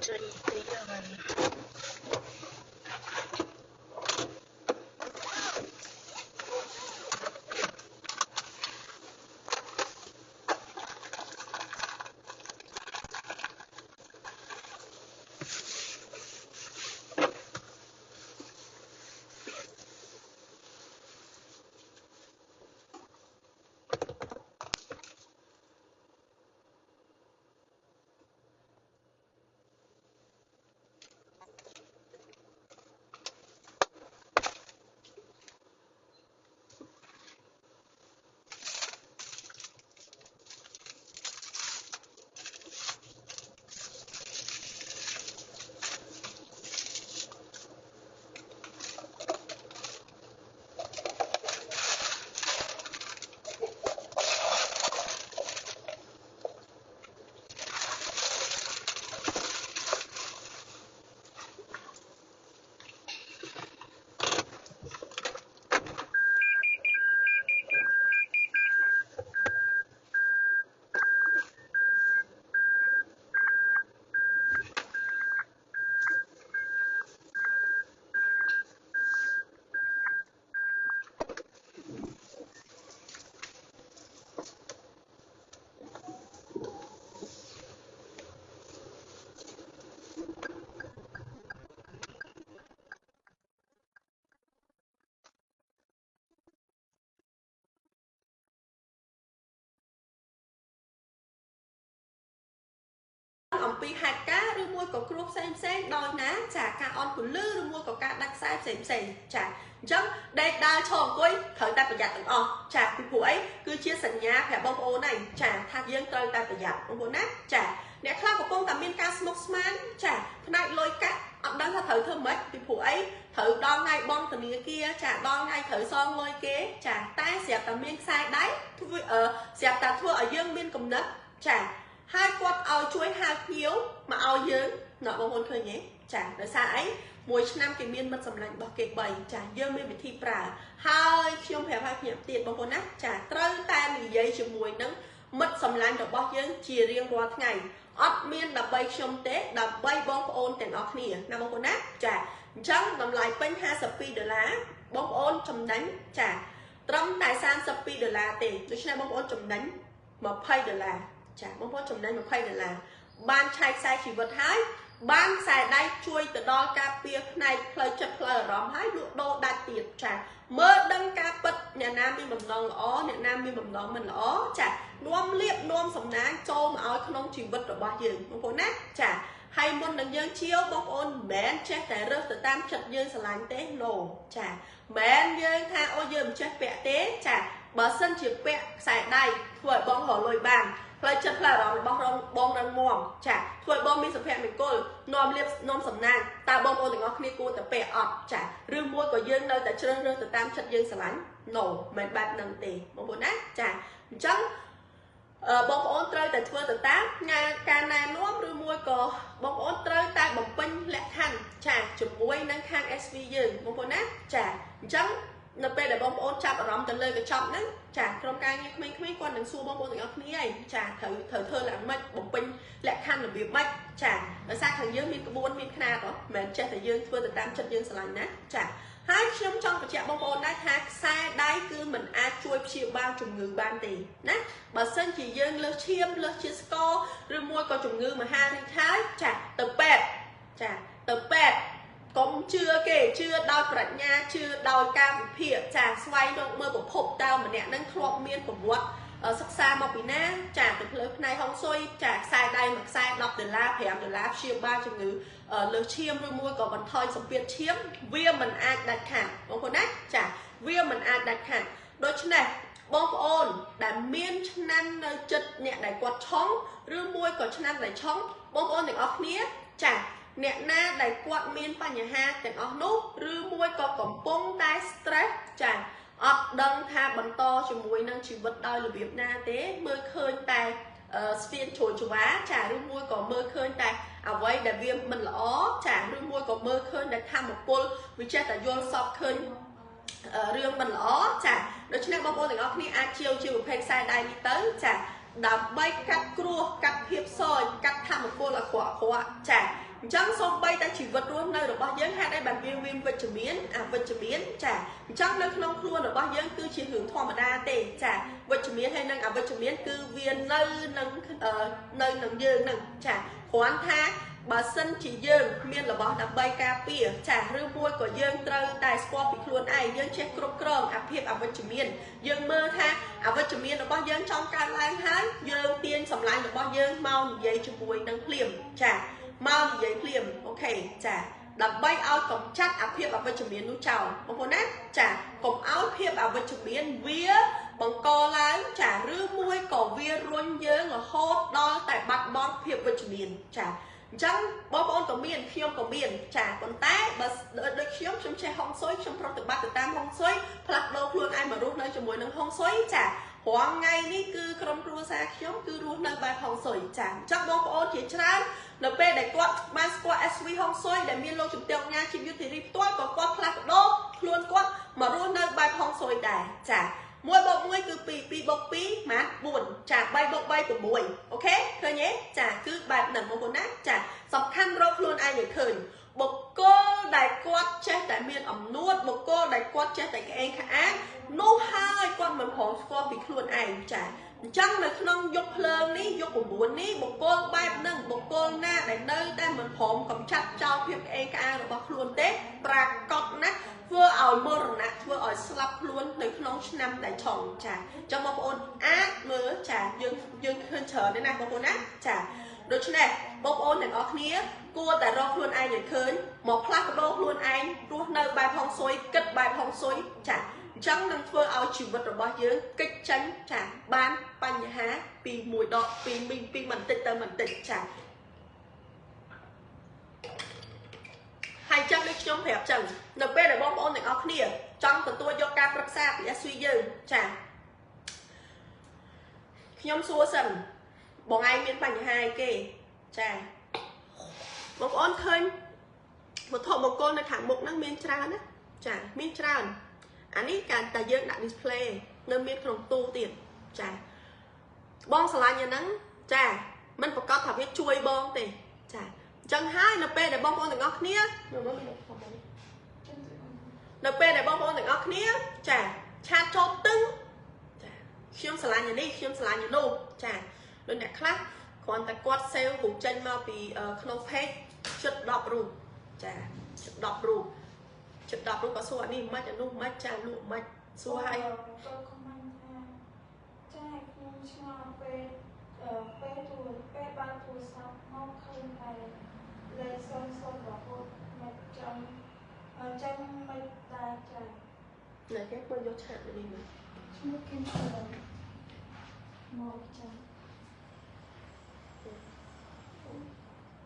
chơi tí rồiអំពីហេតុការណ៍ឬមួយក៏គ្រូផ្សេងដោយណាចាការអន់ពលឺឬមួយក៏ការដាច់ខ្សែផ្សេងចាអញ្ចឹងដេកដើរឈរអង្គុយត្រូវតែប្រយ័ត្នទាំងអស់ចាពីព្រោះអីគឺជាសញ្ញាប្រាប់បងប្អូនហ្នឹងចាថាយើងត្រូវតែប្រយ័ត្នបងប្អូនណាចាអ្នកខ្លះកំពុងតែមានការស្មុគស្មាញចាផ្នែកលុយកាក់អត់ដឹងថាត្រូវធ្វើម៉េចពីព្រោះអីត្រូវដល់ថ្ងៃបង់ធនាគារចាដល់ថ្ងៃត្រូវសងលុយគេចាតែស្រាប់តែមានខ្សែដៃធ្វើស្រាប់តែធ្វើឲ្យយើងមានគំនិតចាហើយគាត់ឲ្យជួយហៅភ្ញៀវមកឲ្យយើងណ៎បងប្អូនឃើញទេចាដោយសារអី មួយឆ្នាំគេមានមិត្តសម្លាញ់របស់គេ3ចាយើងមានវិធីប្រើហើយខ្ញុំប្រាប់ឲ្យខ្ញុំទៀតបងប្អូនណាចាត្រូវតែនិយាយជាមួយនឹងមិត្តសម្លាញ់របស់យើងជារៀងរាល់ថ្ងៃអត់មានដើម្បីខ្ញុំទេដើម្បីបងប្អូនទាំងអស់គ្នាណាបងប្អូនណាចាអញ្ចឹងតម្លៃពេញ$52បងប្អូនចំណេញចាត្រឹមតែ$32ទេដូច្នេះបងប្អូនចំណេញ$20ចាបងប្អូនចំណេញ$20បានឆែកខ្សែជីវិតហើយបានខ្សែដៃជួយទៅដល់ការពារផ្នែកផ្លូវចិត្តផ្លូវអារម្មណ៍ហើយលក់ដូរដាច់ទៀតចាមើលដឹងការពិតអ្នកណាមានបំណងល្អអ្នកណាមានបំណងមិនល្អចានាំលៀបនាំសំណាងចូលមកឲ្យក្នុងជីវិតរបស់យើងបងប្អូនណាចាហើយមុននឹងយើងជាវបងប្អូនមិនមែនចេះតែរើសទៅតាមចិត្តយើងស្រឡាញ់ទេ no ចាមិនមែនយើងថាអូយើងមិនចេះពាក់ទេចាបើសិនជាពាក់ខ្សែដៃធ្វើឲ្យបងរលួយបានផ្លូវចិត្តផ្លូវអារម្មណ៍របស់បងរឹងមាំចាធ្វើឲ្យបងមានសុភមង្គលនាំលៀបនាំសំណាងតើបងប្អូនទាំងអស់គ្នាគួរតែពាក់អត់ចាឬមួយក៏យើងនៅតែជ្រើសរើសទៅតាមចិត្តយើងស្រឡាញ់ no មិនបែបហ្នឹងទេបងប្អូនណាចាអញ្ចឹងបងប្អូនត្រូវតែធ្វើទៅតាមការណែនាំឬមួយក៏បងប្អូនត្រូវតែបំពេញលក្ខខណ្ឌចាជាមួយនឹងខាង SV យើងបងប្អូនណាចាអញ្ចឹងនៅពេលដែលបងប្អូនចាប់អារម្មណ៍ទៅលើកញ្ចប់ហ្នឹងចាក្រុមការងារក្មេងៗគាត់នឹងសួរបងប្អូនទាំងអស់គ្នាឯងចាត្រូវធ្វើឡើងម៉េចបំពេញលក្ខខណ្ឌរបៀបម៉េចចាដោយសារខាងយើងមានក្បួនមានខ្នាតហ៎មិនមែនចេះតែយើងធ្វើទៅតាមចិត្តយើងស្រឡាញ់ណាចាហើយខ្ញុំចង់បញ្ជាក់បងប្អូនដែរថាខ្សែដៃគឺមិនអាចជួយព្យាបាលជំងឺបានទេណាបើសិនជាយើងលើសឈាមលើសជាស្ករឬមួយក៏ជំងឺមហារីកហើយចាទៅពេទ្យចាទៅពេទ្យកុំជឿគេជឿដោយប្រាជ្ញាជឿដោយការវិភាគចាស្វែងរកមើលប្រភពតើម្នាក់នឹងធ្លាប់មានប្រវត្តិសិក្សាមកពីណាចាទៅលើផ្នែកហុងស៊ុយចាខ្សែដៃមួយខ្សែ$10 $5ព្យាបាលជំងឺលើសឈាមឬមួយក៏បន្ថយសម្ពាធឈាមវាមិនអាចដាច់ខាតបងប្អូនណាចាវាមិនអាចដាច់ខាតដូច្នេះបងប្អូនដែលមានឆ្នាំនៅចិត្តអ្នកដែលគាត់ឆុងឬមួយក៏ឆ្នាំដែលឆុងបងប្អូនទាំងអស់គ្នាចាអ្នកណាដែលគាត់មានបញ្ហាទាំងអស់នោះឬមួយក៏កំពុងតែ stress ចាអត់ដឹងថាបន្តជាមួយនឹងជីវិតដោយរបៀបណាទេមើលឃើញតែស្ពានជ្រួយច្វាចាឬមួយក៏មើលឃើញតែអ្វីដែលវាមិនល្អចាឬមួយក៏មើលឃើញតែធម្មពលវាចេះតែយល់សពឃើញរឿងមិនល្អចាដូច្នេះបងប្អូនទាំងអស់គ្នាអាចជាប្រភេទខ្សែដៃនេះទៅចាដើម្បីកាត់គ្រោះកាត់ភាពសោយកាត់ធម្មពលអាក្រក់ចាអញ្ចឹងសូម្បីតែជីវិតរស់នៅរបស់យើងហេតុអីបានវាមានវិជ្ជមានអវិជ្ជមានចាអញ្ចឹងនៅក្នុងខ្លួនរបស់យើងគឺជារឿងធម្មតាទេចាវិជ្ជមានហើយនិងអវិជ្ជមានគឺវានៅនឹងយើងនឹងចាគ្រាន់ថាបើសិនជាយើងមានរបស់ដើម្បីការពារចាឬមួយក៏យើងត្រូវតែស្គាល់ពីខ្លួនឯងយើងចេះគ្រប់គ្រងអាភាពអវិជ្ជមានយើងមើលថាអវិជ្ជមានរបស់យើងចង់កើតឡើងហើយយើងទាញសម្លាញ់របស់យើងមកនិយាយជាមួយនឹងភ្លាមចាមកនិយាយភ្លាមអូខេចាដើម្បីឲ្យកម្ចាត់អាភាពអវិជ្ជមាននោះចោលបងប្អូនណាចាកុំឲ្យភាពអវិជ្ជមានវាបង្កឡើងចាឬមួយក៏វារុញយើងរហូតដល់តែបាត់បង់ភាពវិជ្ជមានចាអញ្ចឹងបងប្អូនក៏មានខ្ញុំក៏មានចាប៉ុន្តែបើដូចខ្ញុំចេះហុងស៊ុយខ្ញុំប្រតិបត្តិទៅតាមហុងស៊ុយផ្លាស់ប្ដូរខ្លួនឯងមករស់នៅជាមួយនឹងហុងស៊ុយចារាល់ថ្ងៃនេះគឺក្រុមគ្រួសារខ្ញុំគឺរស់នៅបែបហុងស៊ុយចាអញ្ចឹងបងប្អូនជាច្រើននៅពេលដែលគាត់បានស្គាល់ SV ហុងស៊ុយដែលមានលោកជំទាវញ៉ាជីវយុទ្ធរីផ្ទាល់ក៏គាត់ផ្លាស់ប្ដូរខ្លួនគាត់មករស់នៅបែបហុងស៊ុយដែរចា1 + 1 គឺ2 2 + 2 ម៉ាត់4ចា3 + 3 6អូខេឃើញទេចាគឺបែបហ្នឹងបងប្អូនណាចាសំខាន់រកខ្លួនឯងឲ្យឃើញបុគ្គលដែលគាត់ចេះតែមានអំនួតបុគ្គលដែលគាត់ចេះតែក្អេងក្អាងនោះហើយគាត់មិនព្រមស្គាល់ពីខ្លួនឯងចាអញ្ចឹងនៅក្នុងយុគភ្លើងនេះយុគ9នេះបុគ្គលបែបហ្នឹងបុគ្គលណាដែលនៅតែមិនព្រមកំចាត់ចោលភាពក្អេងក្អាងរបស់ខ្លួនទេប្រាកដណាស់ធ្វើឲ្យមរណៈធ្វើឲ្យស្លាប់ខ្លួននៅក្នុងឆ្នាំដែលឆុងចាចឹងបងប្អូនអាចមើលចាយើងឃើញច្រើនទេណាបងប្អូនណាចាដូច្នេះបងប្អូនទាំងអស់គ្នាគួរតែរកខ្លួនឯងឲ្យឃើញមកផ្លាស់ប្ដូរខ្លួនឯងរស់នៅបែបហុងស៊ុយគិតបែបហុងស៊ុយចាអញ្ចឹងនឹងធ្វើឲ្យជីវិតរបស់យើងគេចចេញចាបានបញ្ហាពីមួយដកពីបន្តិចទៅបន្តិចចាហើយចឹងដូចខ្ញុំប្រាប់ចឹងនៅពេលដែលបងប្អូនទាំងអស់គ្នាចង់ទទួលយកការប្រឹក្សាពី SV យើងចាខ្ញុំសួរសិនបងឯងមានបញ្ហាអីគេចាបងប្អូនឃើញ một thọ một con là thẳng một năng miên tràn á chả miên tràn anh ấy cả tài dương đặt display nên miên không tu tiền chả bong xà la nhà nắng chả mình phải có thập biết chui bong tiền chả chân hai np để bong con từng ngóc nia np để bong con từng ngóc nia chả chat cho tưng khiêm xà la nhà đi khiêm xà la nhà đâu chả đơn đẹp khác còn tại quạt sale hủ chân mà vì không phép chất đọc rồi chả chất đọc rồi có số anh đi mất anh lúc mất cha lúc mất số hai này cái quên vô chạm đi nữa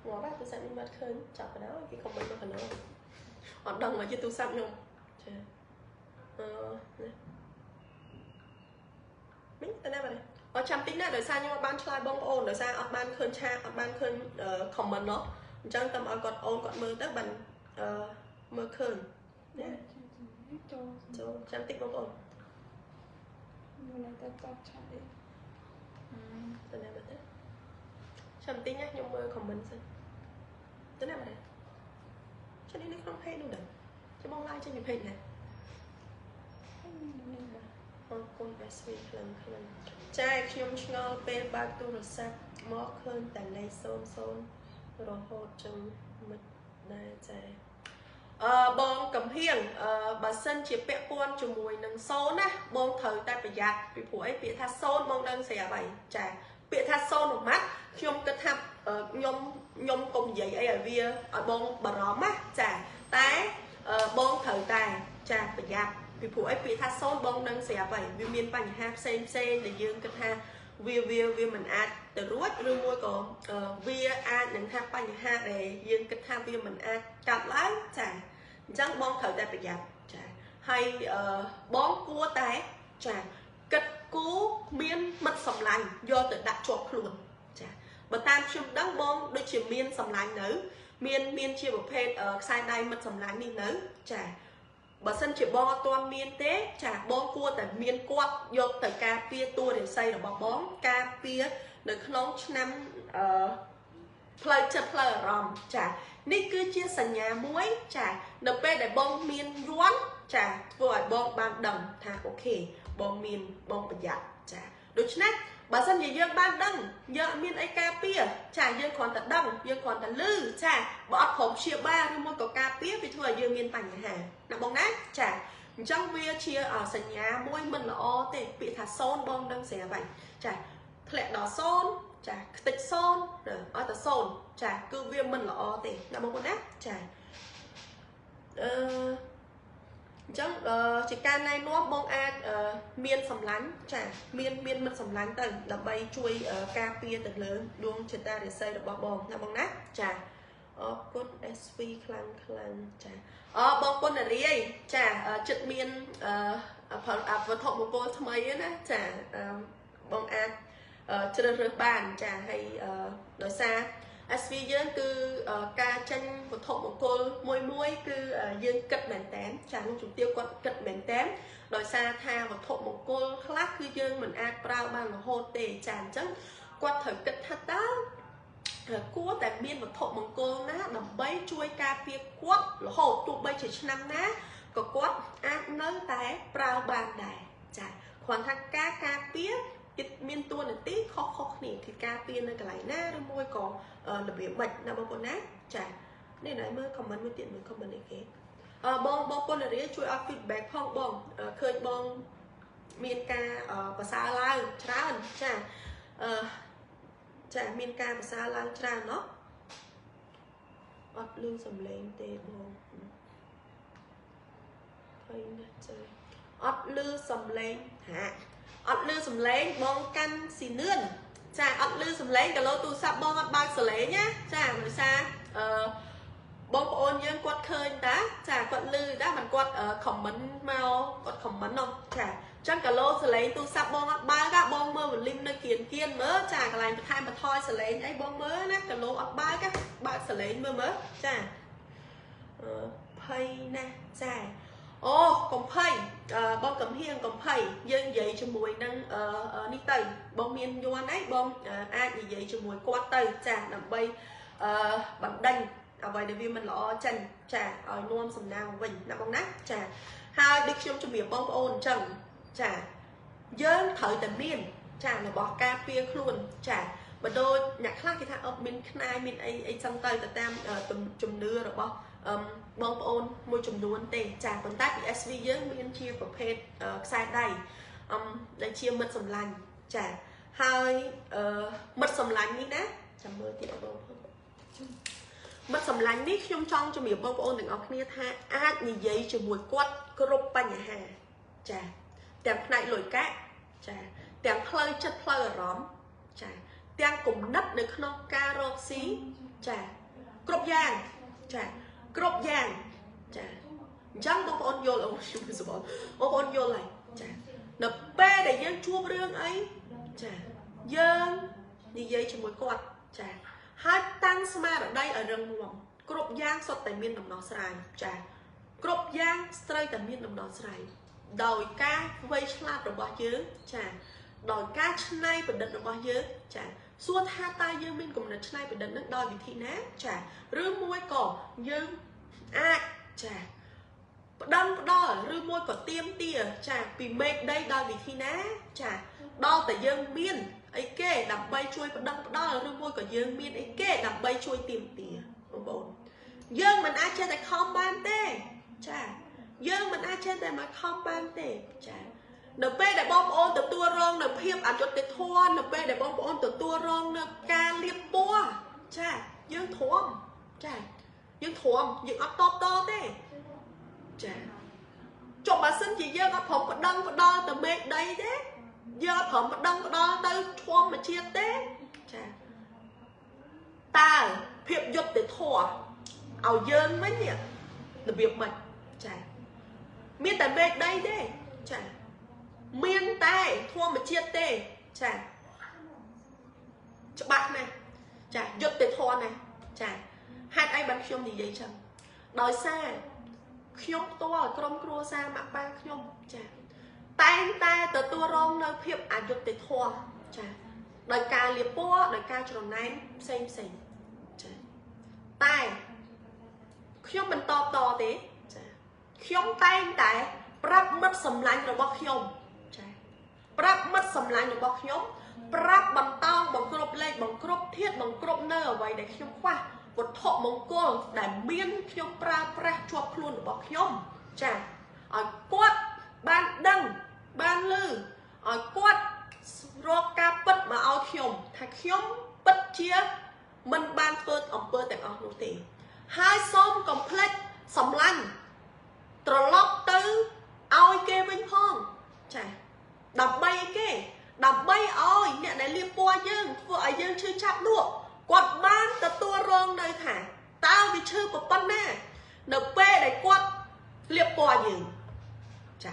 ngó bác tôi sẽ đi mất khơi chọc cái đó cái không biết nó phải nói hoạt động mà chứ tôi sắp không mình tên nào vậy ở trăm tính này đời xa nhưng mà ban slide bông ôn đời xa ở ban khơi cha ở ban khơi comment nó chẳng tầm ở còn ôn còn mơ tới bằng mơ khơi trăm tích bông ôn tên nào vậy trăm tính nhá nhưng mơ comment xem tên nào vậy cho nên nó không hay đâu đấy cho bông like cho những hình này con bé suy lần trai khiêm ngò bên ba tu rồi sao mò hơn tại đây xôn rồi hột trong mực này trai bông cầm hiền bà sân chỉ bẹ buôn cho mùi nâng xôn á bông thời ta phải giặt vì phụ ấy bị tha xôn bông đang xẻ bảy trai bị tha xôn một mắt khiêm cái thăm nhôm cùng giấy ấy ở vía ở bông bà róm á trai tái bông thời tài trai phải giặt vì phụ ấy bị tha xôn bông đang xẻ bảy vì miền bánh ha xem để dương cái tha vì mình ăn từ ruột rồi mua còn vì ăn những tha bánh ha để dương cái tha vì mình ăn cặp lái trai chẳng bông thời tài phải giặt trai hay bón cua tái trai cất cú miên mất sầm lạnh do tự đặt chuột luôn bà tam chung đắng bông đôi chỉ miên sầm lạnh nữ miên chia một phê ở sai đây mất sầm lạnh đi nữ chả bà sân chỉ bo toàn miên tế chả bón cua tại miên quạt do tại ca pia tua để xây là bỏ bón ca pia được nóng năm play chật play ròm chả ní cứ chia sẻ nhà muối chả được phê để bông miên ruón chả vừa bông ban đồng thà ok bông miên bông bật giặt chả đối với bà sân gì dương ban đăng giờ miên ai ca pia chả dương còn tận đăng dương còn tận lư chả bỏ khổng chia ba nhưng mua có ca pia vì thừa dương miên tành nhà hàng nằm bóng nát chả trong vía chia ở sân nhà môi mình là o tệ bị thả xôn bông đăng xẻ vậy chả lẹ đỏ xôn chả tịch xôn ở tờ xôn chả cứ viêm mình là o tệ nằm bóng nát chả chẳng chỉ can này nó bông miên sầm lánh chả miên mất sầm lánh tầng là bay chui ca pia tầng lớn đuông chúng ta để xây được bong là bông nát chả cốt sv khlang chả bông con là đi chả chật miên vật thọ một cô tham ấy á chả bông chơi được bàn chả hay nói xa SV dương cứ ca tranh một thọ một cô môi cứ dương cất mền tém chả luôn chúng tiêu quật cất mền tém đòi xa tha một thọ một cô khác cứ dương mình ăn prao bằng là hô tề tràn trắng quật thời cất thật đó cua tại biên một thọ một cô ná đầm bấy chui ca phía quất là hồ tụ bây chỉ năm ná có quất ăn nới té prao bàn đài chả khoảng thằng ca phía ít miên tua là tí khó nè thì ca pia nơi cái lại na đôi môi còn là bị bệnh là bông con nát chả nên này mới comment mới tiện mình comment này kế bông con là đấy chui feedback phong bông khơi bông miên ca và xa lai tràn chả miên ca và xa lai tràn nó lương sầm lên tê bông thấy nè chơi lư sầm lên hả lư sầm lấy bong căn xì nươn chà lư sầm lấy cả lô tu sắp bong ba sờ lấy nhá chà mà xa bong ôn dương quạt khơi tá chà quạt lư đã mình quạt comment mau quạt comment không chà chắc cả lô sờ lấy tu sắp bong ba các bong mơ một lim nơi kiên mớ chà cả lại thay mà thôi sờ lấy ấy bong mớ nát cả lô ba các ba sờ lấy mơ chà phây nè chà ô còn phây bông cầm hiên còn phây dân vậy cho mùi năng đi từ bông miên vô anh ấy bông ai gì vậy cho mùi quát từ chà nằm bay bằng đanh vậy để vì mình lo chân chà ở nuông sầm nào mình nằm bông nát chà hai đi chung cho việc bông ôn trần chà dân thời tầm miên chà là bỏ cà phê luôn chà và đôi nhạc khác cái thằng mình khai mình ấy xong tay từ tam chùm nưa rồi bao bông ôn môi chùm luôn tê chà còn tác bị SV dưới mình chia của pet sai đây để chia mật sầm lành chà hai mật sầm lành đi nè chà mơ thì mật sầm lành đi trong trong cho miệng bông ôn đừng ọc nia tha át như vậy cho mùi quất crop pa nhà hà chà tèm này lồi cá chà tèm phơi chất phơi ở róm chà đang cùng nấp để không ca rô xí chà cướp giang chà cướp giang chà chẳng bông ôn vô là bông ôn vô lại chà nập bê để dân chua rương ấy chà dân như vậy cho mỗi con chà hai tăng smart ở đây ở rừng mỏng cướp giang sọt tại miền đồng nó sài chà cướp giang straight tại miền đồng nó sài đòi ca vây slap rồi bao chứ chà đòi cá này và đợt nó bao nhiêu chả xua tha tay dương mình cùng đợt này và đợt nó đòi vị thị nát chả rư môi cỏ dương ai chả đâm đo rư môi cỏ tiêm tìa chả vì mệt đây đòi vị thị nát chả đo tại dương miên ấy kê đập bay chui và đâm đo rư môi cỏ dương miên ấy kê đập bay chui tiêm tìa bồn dương mình ai chơi tại không ban tê chả dương mình ai chơi tại mà không ban tê chả nợ bê để bom ôn từ tua rong nợ phim ảnh cho cái thua nợ bê để bom ôn từ tua rong nợ ca liệp bua chà dương thuồng chà dương thuồng dương ấp to thế chà cho bà xin chị dương ấp phẩm và đăng và đo từ mẹ đây thế dương ấp phẩm và đăng và đo tới thuồng mà chia thế chà ta phim dục để thua ảo dương mấy nhỉ là việc mình chà miết tại mẹ đây thế chà miên tay thua mà chia tê chà cho bạn này chà giật tê thua này chà hai ai bắn khiêm gì vậy chẳng đòi xa khiêm to trong cua xa mà ba khiêm chà tay tay từ tua rong nơi phiệp giật tê thua chà đòi ca liệp búa đòi ca tròn này xem chà tay khiêm mình to thế chà khiêm tay tại rắp mất sầm lạnh rồi bóc khiêm prap mất sầm lạnh được bọc nhóm prap bằng tao bằng crop lên bằng crop thiết bằng crop nơ ở vậy để khiêm khoa một thọ mong cô để miên khiêm pra cho luôn được bọc nhóm chà ở quát ban đăng ban lư ở quát roca bật mà ao khiêm thạch khiêm bật chia mình ban phơi ở phơi tại ở nô tì hai xóm complete sầm lạnh trò lót tư ao kê bên phong chà đập bay cái đập bay ơi nè này liên qua dương vợ dương chưa chạm được quạt ban từ tua rong đây thả tao vì chưa có bắn nè np để quạt liệp qua dương chả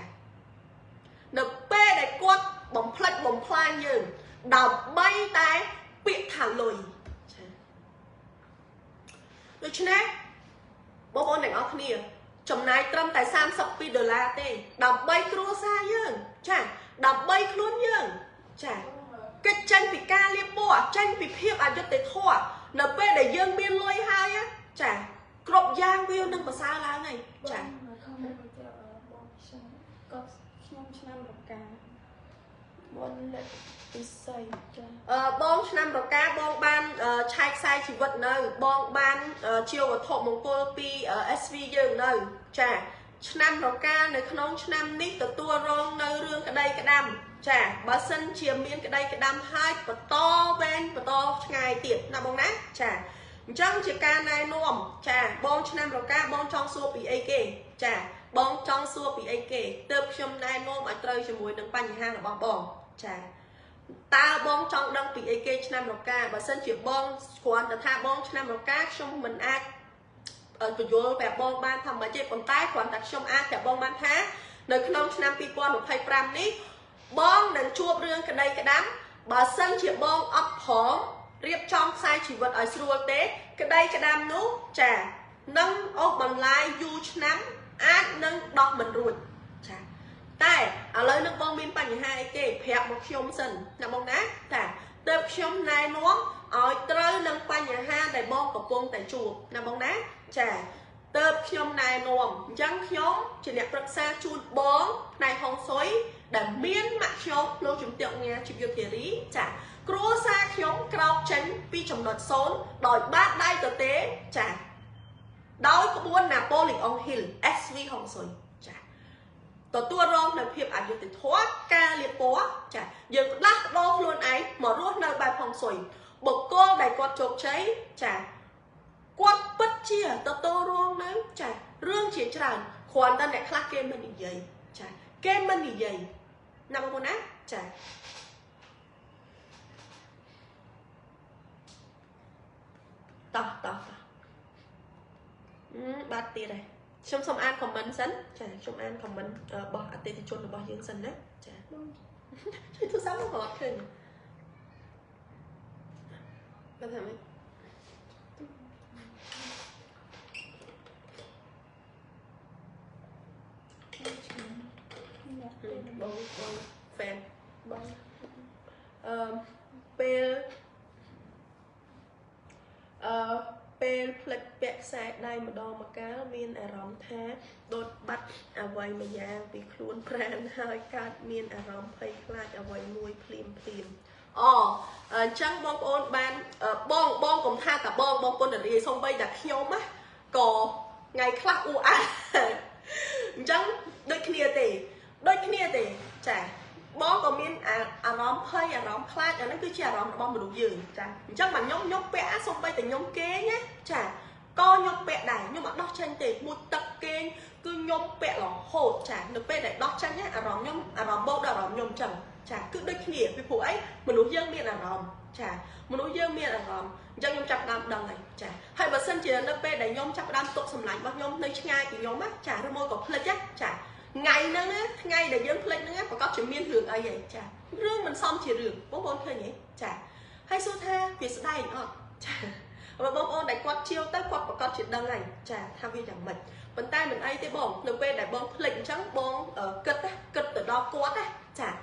np để quạt bóng phai dương đập bay tay bị thả lùi được chưa nè bố bố này ở kia chồng này trâm tại $30 tê đập bay cua xa dương chả đập bay luôn dương chả cái tranh bị ca liệp bùa tranh bị phiếp cho tới thua np để dương miên lôi hai á chả cọp giang view nâng vào xa lá này chả bong năm đầu cá bong ban chai sai chỉ vật nơi bong ban chiều và thọ mong cô pi SV dương nơi chả năm đầu ca nơi không năm nít từ tua rong nơi rương cái đây cái đam chả bà sân chiều miên cái đây cái đam hai và to bên và to ngày tiệt là bong nát chả trong chiều ca này nuông chả bong năm đầu ca bong trong xua bị ak chả bong trong xua bị ak tập trong này nuông ở trời cho mùi đừng bánh ha là bong bong chả ta bong trong đăng bị ak năm đầu ca bà sân chiều bong còn là tha bong năm đầu ca trong mình ai ở chỗ vô vẻ bong ban thầm mà chơi còn tay còn đặt trong ai cả bong ban thá nơi không năm pi quan một hay pram ní bong đừng chua rương cái đây cái đám bà sân chiều bong ấp hóm riệp trong sai chỉ vật ở sưu tế cái đây cái đám nú chả nâng ô bằng lai du nắm ai nâng đọc mình ruột chà tại ở lời nâng bông miên bằng hai cái phẹp một khiôm sân nằm bông nát ta tập khiôm này nó ở trời nâng bằng hai tại bông của bông tại chùa nằm bông nát chà tập khiôm này nồm chẳng khiôm chỉ đẹp rất xa chuột bóng này hồng xối để miên mạng khiôm lâu chúng tiệu nghe chụp vô kìa lý chà cua xa khiôm cao tránh pi trong đợt xốn đòi bát đai tờ tế chà đói có buôn Napoleon Hill SV hồng xối chà tờ tua rong là hiệp ảnh được thoát ca liệt bó chà dừng lắc đô luôn ấy mở rốt nơi bài hồng xối bậc cô đầy quạt chột cháy chà quạt bất chia tờ tô rong nấy chà rương chỉ tràn khoản ta lại khác game mình đi dày chà game mình đi dày nằm con ác chà tỏ bát tìa đây trong xong an comment sẵn chà trong an comment bỏ tê thì chôn được bỏ dương sẵn đấy chà chơi thứ sáu nó ngọt hơn có thể mấy bông fan pel pel plek bẹt xe đây mà đo mà cá miên rõm thá đột bắt vầy mà giang vì khuôn pran hơi cát miên rõm phây khát vầy nuôi phim chẳng bông ôn ban bông cũng tha cả bông con để xong bây đặt khiêu mắt có ngày khác u chẳng đôi kia tì chả bó có miên rõm phây rõm khát nó cứ chả rõm bông mà đủ dường chả chắc mà nhóc bẽ xong bây từ nhóm kế nhé chả co nhóc bẹ đài nhưng mà đo tranh tì một tập kênh cứ nhóm bẹ là hột chả được bẹ để đo tranh nhé rõm bông đã rõm nhôm chẳng chả cứ đôi kia vì phụ ấy mà nó dương miệng rõm chả mà nó dương miệng rõm chẳng nhóm chặt đam đằng này chả hay bà sân chỉ là nó bẹ để nhóm chặt đam tụ sầm lạnh bắt nhóm nơi ngay thì nhóm á chả nó môi có plek chả ngày nữa ngày để dương plek nữa và có chuyện miên hưởng ấy vậy chả rương mình xong chỉ rừng bố bố thôi nhỉ chả hay số tha vì sự đây nữa chả và bông ôn đại quạt chiêu tới quạt và có chuyện đăng này chả tham viên chẳng mình bàn tay mình ấy tới bông nộp bê đại bông lệnh trắng bông cất từ đó quát á chả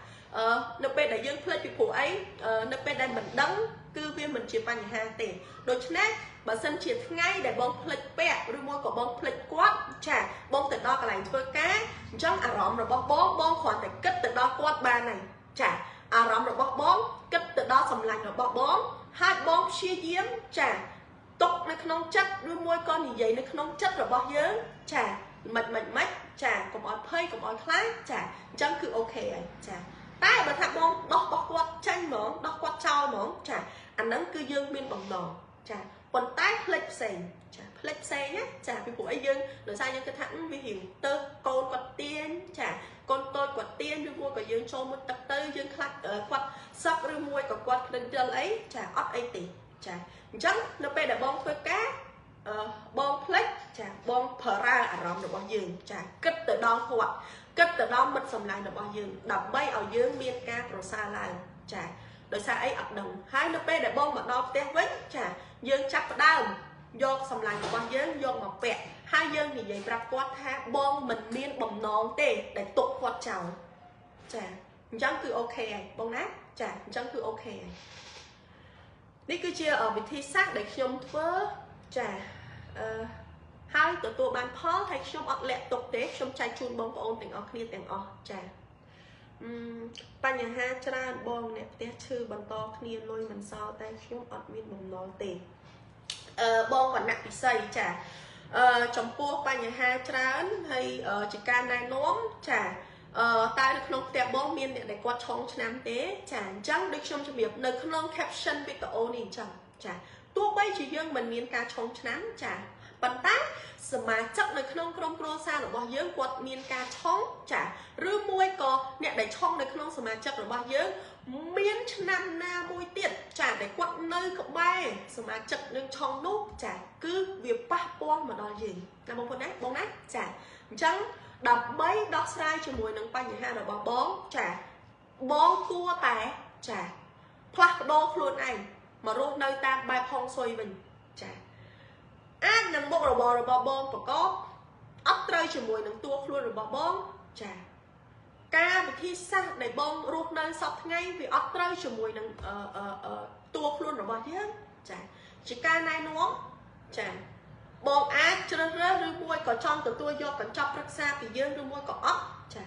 nộp bê đại dương plek vì phụ ấy nộp bê đại mình đắng cư viên mình chỉ bằng hai tiền đôi chân nát bà sân chỉ ngay để bông plek bẹ rồi mua của bông plek quát chả bông từ đó cái này với cá trắng rõm rồi bông khoản để cất từ đó quát ba này chả rõm rồi bông cất từ đó sầm lạnh rồi bông hai bông chia diếm chả tục nó không chất rồi mua con gì vậy nó không chất rồi bao nhiêu chả mệt chả còn ói phơi còn ói khác chả chẳng cứ ok ấy chả ta bà thằng bông đọc quạt tranh món đọc quạt trao món chả anh nắng cứ dương miên bằng nò chả còn tái flex xe nhé chả vì phụ ấy dương rồi sao những cái thằng vì hiểu tơ con quạt tiên chả con tôi quạt tiên rồi mua cả dương cho một tập tơ dương khác quạt sắp rồi mua cả quạt lên chân ấy chả ót ấy tỷ chả chẳng nó bây giờ bông với cá bông flex chả bông phở ra rõm được bao dương chả cất từ đó quạt cất từ đó mất sầm lại được bao dương đập bay ở dương miên ca rồi xa lại chả đời xa ấy ập đồng hai nó bây để bông mà đo té vết chả dương chắc đau do sầm lại con dương do mà vẹt hai dương thì vậy ra quát ha bông mình miên bầm nón tê để tục quạt chào chả chẳng cứ ok bông nát chả chẳng cứ ok đi cứ chia ở vị thi xác để khiêm vớ chả hai tụi bàn phó hay khiêm ọt lẹ tục tế khiêm trai chun bông của ôn tình ọt kia tình ọt chả nhà ha cha bông nè té chư bàn to kia lôi mình sao tay khiêm ọt miên bông nó tê bông còn nặng bị xây chả trong pua nhà ha cha hay chỉ ca này nóm chả tại được không đẹp bóng miên để quạt trong năm tế chẳng chẳng được trong cho việc nơi không caption với cả ôn in chẳng chả tua bay chỉ dương mình miên ca trong năm chả bàn tay sờ mà chắc nơi không pro xa ở bao dương quạt miên ca trong chả rư môi có nè để trong nơi không sờ mà chắc ở bao dương miên năm na môi tiệt chả để quạt nơi cộng bay sờ mà chắc nơi trong nút chả cứ việc ba bom mà đòi gì là bông nát chả chẳng đập mấy đo sai cho mùi nâng bay nhà rồi bỏ bón chả bón tua tẻ chả plak đô luôn anh mà rốt nơi ta bay phong xoay mình chả អាចនឹងមុខរបររបស់បងប្រកបអត់ត្រូវជាមួយនឹងតួខ្លួនរបស់បងចាការវិធីសាស្ត្រដែលបងរស់នៅសពថ្ងៃវាអត់ត្រូវជាមួយនឹងតួខ្លួនរបស់យើងចាជាការណែនាំចាបងអាចជ្រើសរើសឬមួយក៏ចង់ទទួលយកកញ្ចប់ប្រឹក្សាពីយើងឬមួយក៏អត់ចា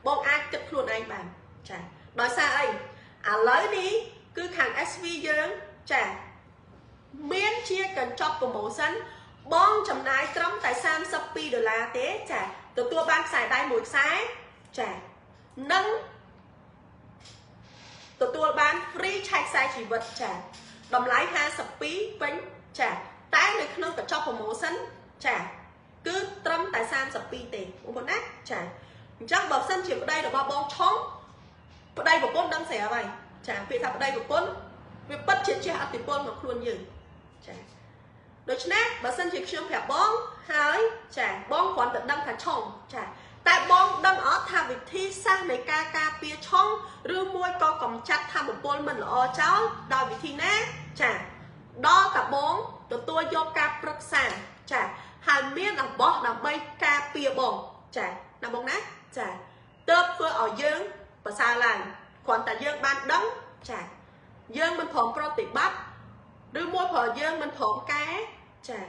បងអាចគិតខ្លួនឯងបានចាដោយសារអីឥឡូវនេះគឺខាង SV យើងចាមានជាកញ្ចប់ promotion បងចំណាយត្រឹមតែ$32ទេចាទទួលបានខ្សែដៃមួយខ្សែចានិងទទួលបាន free ឆែកខ្សែជីវិតចាតម្លៃ52ពេញចាតែនៅក្នុងកញ្ចប់ promotion ចាគឺត្រឹមតែ32ទេបងប្អូនណាចាអញ្ចឹងបើសិនជាប្តីរបស់បងឆុងប្តីប្រពន្ធដឹងស្រាប់ហើយចាពាក្យថាប្តីប្រពន្ធវាពិតជាជះឥទ្ធិពលមកខ្លួនយើងចាដូច្នេះបើសិនជាខ្ញុំប្រាប់បងហើយចាបងគ្រាន់តែដឹងថាឆុងចាតែបងដឹងអត់ថាវិធីសាស្ត្រនៃការការពារឆុងឬមួយក៏កម្ចាត់ថាមពលមិនល្អចោលដោយវិធីណាចាដល់តែបងទទួលយកការប្រឹក្សាចាហើយមានរបស់ដើម្បីការពារបងចាណាបងណាចាទើបធ្វើឲ្យយើងប្រសើរឡើងគ្រាន់តែយើងបានដឹងចាយើងមិនព្រមប្រតិបត្តិឬមួយព្រោះយើងមិនព្រមកែចា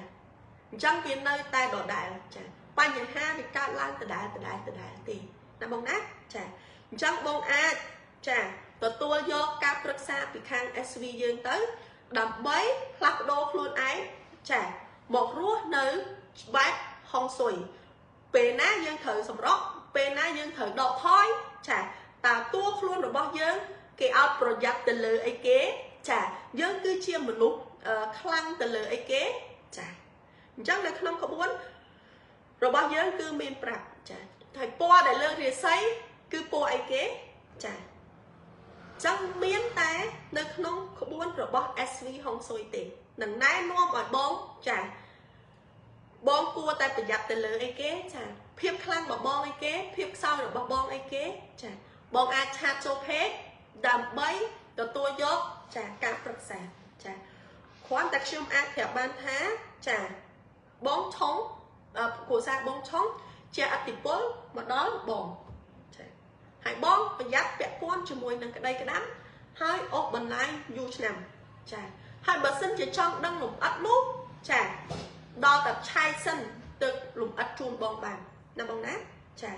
អញ្ចឹងវានៅតែដដែលចាបញ្ហាវាកើតឡើងដដែលទេណាបងណាចាអញ្ចឹងបងអាចចាទទួលយកការប្រឹក្សាពីខាង SV យើងទៅដើម្បីផ្លាស់ប្ដូរខ្លួនឯងចាមករស់នៅបែបហុងស៊ុយពេលណាយើងត្រូវសម្រក់ពេលណាយើងត្រូវដកថយចាតើតួខ្លួនរបស់យើងគេឲ្យប្រយ័ត្នទៅលើអីគេចាយើងគឺជាមនុស្សខ្លាំងទៅលើអីគេចាអញ្ចឹងនៅក្នុងក្បួនរបស់យើងគឺមានប្រាប់ចាហើយពណ៌ដែលលើរាសីគឺពណ៌អីគេចាចឹងមានតែនៅក្នុងក្បួនរបស់ SV ហុងស៊ុយទេនឹងណែនាំឲ្យបងចាបងគួរតែប្រយ័ត្នទៅលើអីគេចាភាពខ្លាំងរបស់បងអីគេភាពខ្សោយរបស់បងអីគេចាបងអាចឆាតចូល page ដើម្បីទទួលយកចាការប្រឹក្សាចាគ្រាន់តែខ្ញុំអាចប្រាប់បានថាចាបងឆុងគ្រួសារបងឆុងជាអតិពលមកដល់បងចាហើយបងប្រយ័ត្នពាក់ព័ន្ធជាមួយនឹងក្តីក្តាំហើយអូសបន្លាយយូរឆ្នាំចាហើយបើសិនជាចង់ដឹងលំអិតនោះចាដល់តែឆែកសិនទើបលំអិតជូនបងបានណាបងណាចា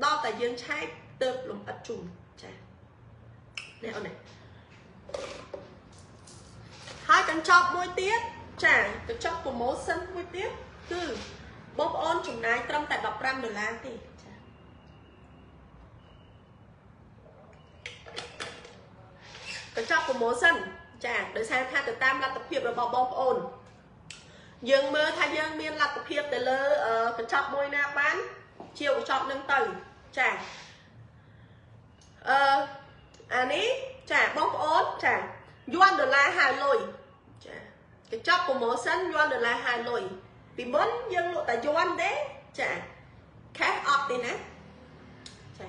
ដល់តែយើងឆែកទើបលំអិតជូនចានេះអូននេះហើយកញ្ចប់មួយទៀតចាកញ្ចប់ promotion មួយទៀតគឺបងប្អូនចំណាយត្រឹមតែ$15ទេចាកញ្ចប់ promotion ចាដោយសារថាទៅតាមលទ្ធភាពរបស់បងប្អូនយើងមើលថាយើងមានលទ្ធភាពទៅលើកញ្ចប់មួយណាបានជាកញ្ចប់នឹងទៅចាអានេះចាបងប្អូនចា$1ហើយលុយចាកញ្ចប់ promotion $1ហើយលុយពីមុនយើងលក់តែយន់ទេចា cash អត់ទេណាចា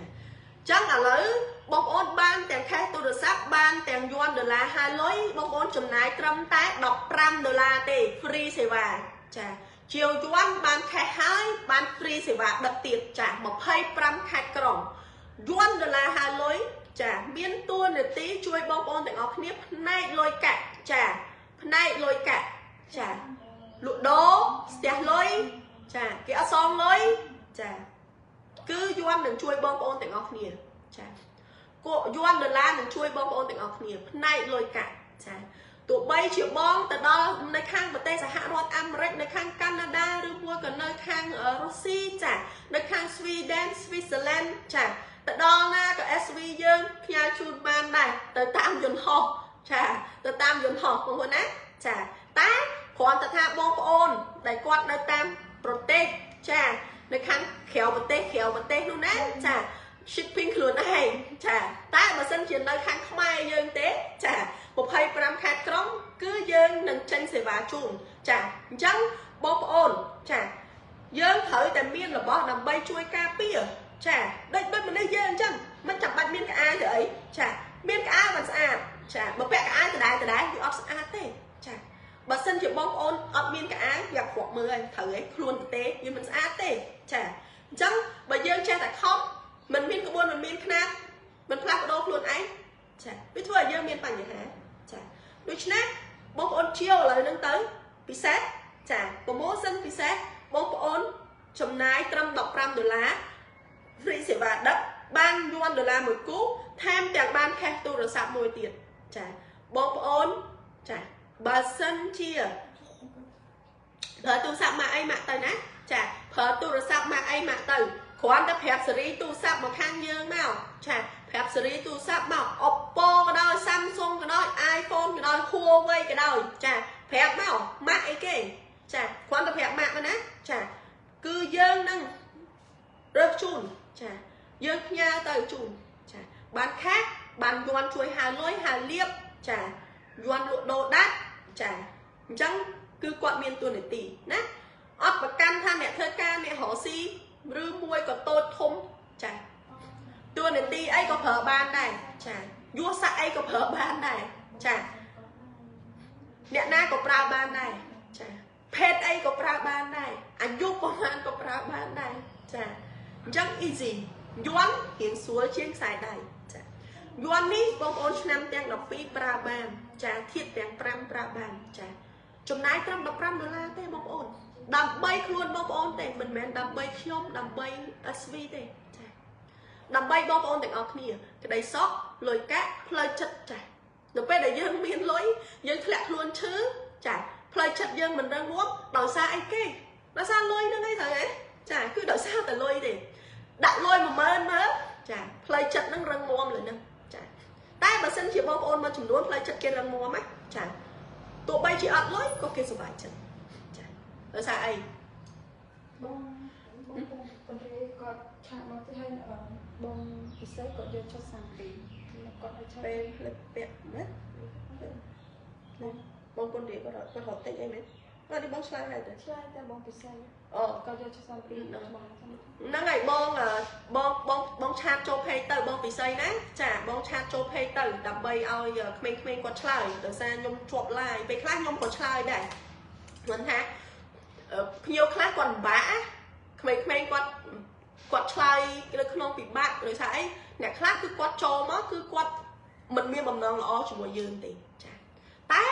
ចឹងឥឡូវបងប្អូនបានទាំង cash ទូរស័ព្ទបានទាំង$1ហើយលុយបងប្អូនចំណាយត្រឹមតែ$15ទេ free សេវាចាជាវយន់បាន cash ហើយបាន free សេវាដឹកទៀតចា25ខេត្តក្រុង$1ហើយលុយចាមានតួនាទីជួយបងប្អូនទាំងអស់គ្នាផ្នែកលុយកាក់ចាផ្នែកលុយកាក់ចាលក់ដូរស្ទះលុយចាគេអត់សងលុយចាគឺយន់នឹងជួយបងប្អូនទាំងអស់គ្នាចាពួក$1នឹងជួយបងប្អូនទាំងអស់គ្នាផ្នែកលុយកាក់ចាទោះបីជាបងទៅដល់នៅខាងប្រទេសសហរដ្ឋអាមេរិកនៅខាងកាណាដាឬមួយក៏នៅខាងរុស្ស៊ីចានៅខាង Sweden Switzerland ចាទៅដល់ណាក៏ SV យើងផ្ញើជូនបានដែរទៅតាមយន្តហោះចាទៅតាមយន្តហោះបងប្អូនណាចាតែគ្រាន់តែថាបងប្អូនដែលគាត់នៅតាមប្រទេសចានៅខាងក្រៅប្រទេសនោះណាចា shipping ខ្លួនឯងចាតែបើសិនជានៅខាងខ្មែរយើងទេចា25ខេត្តក្រុងគឺយើងនឹងចេញសេវាជូនចាអញ្ចឹងបងប្អូនចាយើងត្រូវតែមានរបស់ដើម្បីជួយការពារចាដូចមនុស្សយើងអញ្ចឹងមិនចាំបាច់មានកៅអៅទៅអីចាមានកៅអៅមិនស្អាតចាបើពាក់កៅអៅដដែលវាអត់ស្អាតទេចាបើសិនជា ជាបងប្អូនអត់មានកាវាគ្រាប់មើលហើយត្រូវឯងខ្លួនទេវាមិនស្អាតទេចាអញ្ចឹងបើយើងចេះតែខំមិនមានក្បួនមិនមានខ្នាតមិនផ្លាស់ប្ដូរខ្លួនឯងចាវាធ្វើឲ្យយើងមានបញ្ហាចាដូច្នេះបងប្អូនជាវឥឡូវហ្នឹងទៅពិសេសចាប្រម៉ូសិនពិសេសបងប្អូនចំណាយត្រឹម$15 free សេវាដឹកបាន$1មួយគូថែមទាំងបាន cash ទូរស័ព្ទមួយទៀតចាបងប្អូនចាបើសិនជាប្រើទូរស័ព្ទម៉ាកអីម៉ាក់ទៅណាចាប្រើទូរស័ព្ទម៉ាកអីម៉ាក់ទៅគ្រាន់តែប្រាប់សេរីទូរស័ព្ទមកខាងយើងមកចាប្រាប់សេរីទូរស័ព្ទមក Oppo ក៏ដោយ Samsung ក៏ដោយ iPhone ក៏ដោយ Huawei ក៏ដោយចាប្រាប់មកម៉ាក់អីគេចាគ្រាន់តែប្រាប់ម៉ាក់មកណាចាគឺយើងនឹងរើសជូនចាយើងផ្ញើទៅជូនចាបានខាតបានយន់ជួយហៅលុយហៅលៀបចាយន់លក់ដូរដាច់ចាអញ្ចឹងគឺគាត់មានតួនាទីណាអត់ប្រកាន់ថាអ្នកធ្វើការអ្នករកស៊ីឬមួយក៏តូចធំចាតួនាទីអីក៏ប្រើបានដែរចាយសស័កអីក៏ប្រើបានដែរចាអ្នកណាក៏ប្រើបានដែរចាភេទអីក៏ប្រើបានដែរអាយុប្រហែលក៏ប្រើបានដែរចាអញ្ចឹង easy យន់រៀងស្រួលជាងខ្សែដៃចាយន់នេះបងប្អូនឆ្នាំទាំង12ប្រើបានចាធៀបទាំង5ប្រើបានចាចំណាយត្រឹម$15ទេបងប្អូនដើម្បីខ្លួនបងប្អូនទេមិនមែនដើម្បីខ្ញុំដើម្បី SV ទេចាដើម្បីបងប្អូនទាំងអស់គ្នាក្តីសោកលុយកាក់ផ្លូវចិត្តចានៅពេលដែលយើងមានលុយយើងធ្លាក់ខ្លួនឈឺចាផ្លូវចិត្តយើងមិនរឹងមាំដោយសារអីគេដោយសារលុយហ្នឹងឯងត្រូវទេចាគឺដោយសារតែលុយទេដាក់លុយ10000មើលចាផ្លូវចិត្តហ្នឹងរឹងមាំលើហ្នឹងចាតែបើសិនជាបងប្អូនមួយចំនួនផ្លូវចិត្តគេរឹងមាំណាចាទោះបីជាអត់លុយក៏គេសុបាយចិត្តចាដោយសារអីបងប៉ុន្តែគាត់ឆាកមកទៅហើយបងពិសេសគាត់យកចុះ32គាត់ឲ្យឆាកពេលផ្លិតពាក់ណាបងប្អូនរៀបគាត់រត់តិចអីមែនអត់បងឆ្លើយហើយទៅឆ្លើយតែបងពិសេសអូគាត់យកចុះ32ហ្នឹងហើយបងឆាតចូលពេកទៅបងពិសីណាចាបងឆាតចូលពេកទៅដើម្បីឲ្យក្មេងៗគាត់ឆ្លើយដោយសារខ្ញុំជាប់ឡាយពេលខ្លះខ្ញុំក៏ឆ្លើយដែរមិនថាភ្ញៀវខ្លះគាត់ពិបាកក្មេងៗគាត់ឆ្លើយនៅក្នុងពិបាកដោយសារអីអ្នកខ្លះគឺគាត់ចូលមកគឺគាត់មិនមានបំណងល្អជាមួយយើងទេចាតែ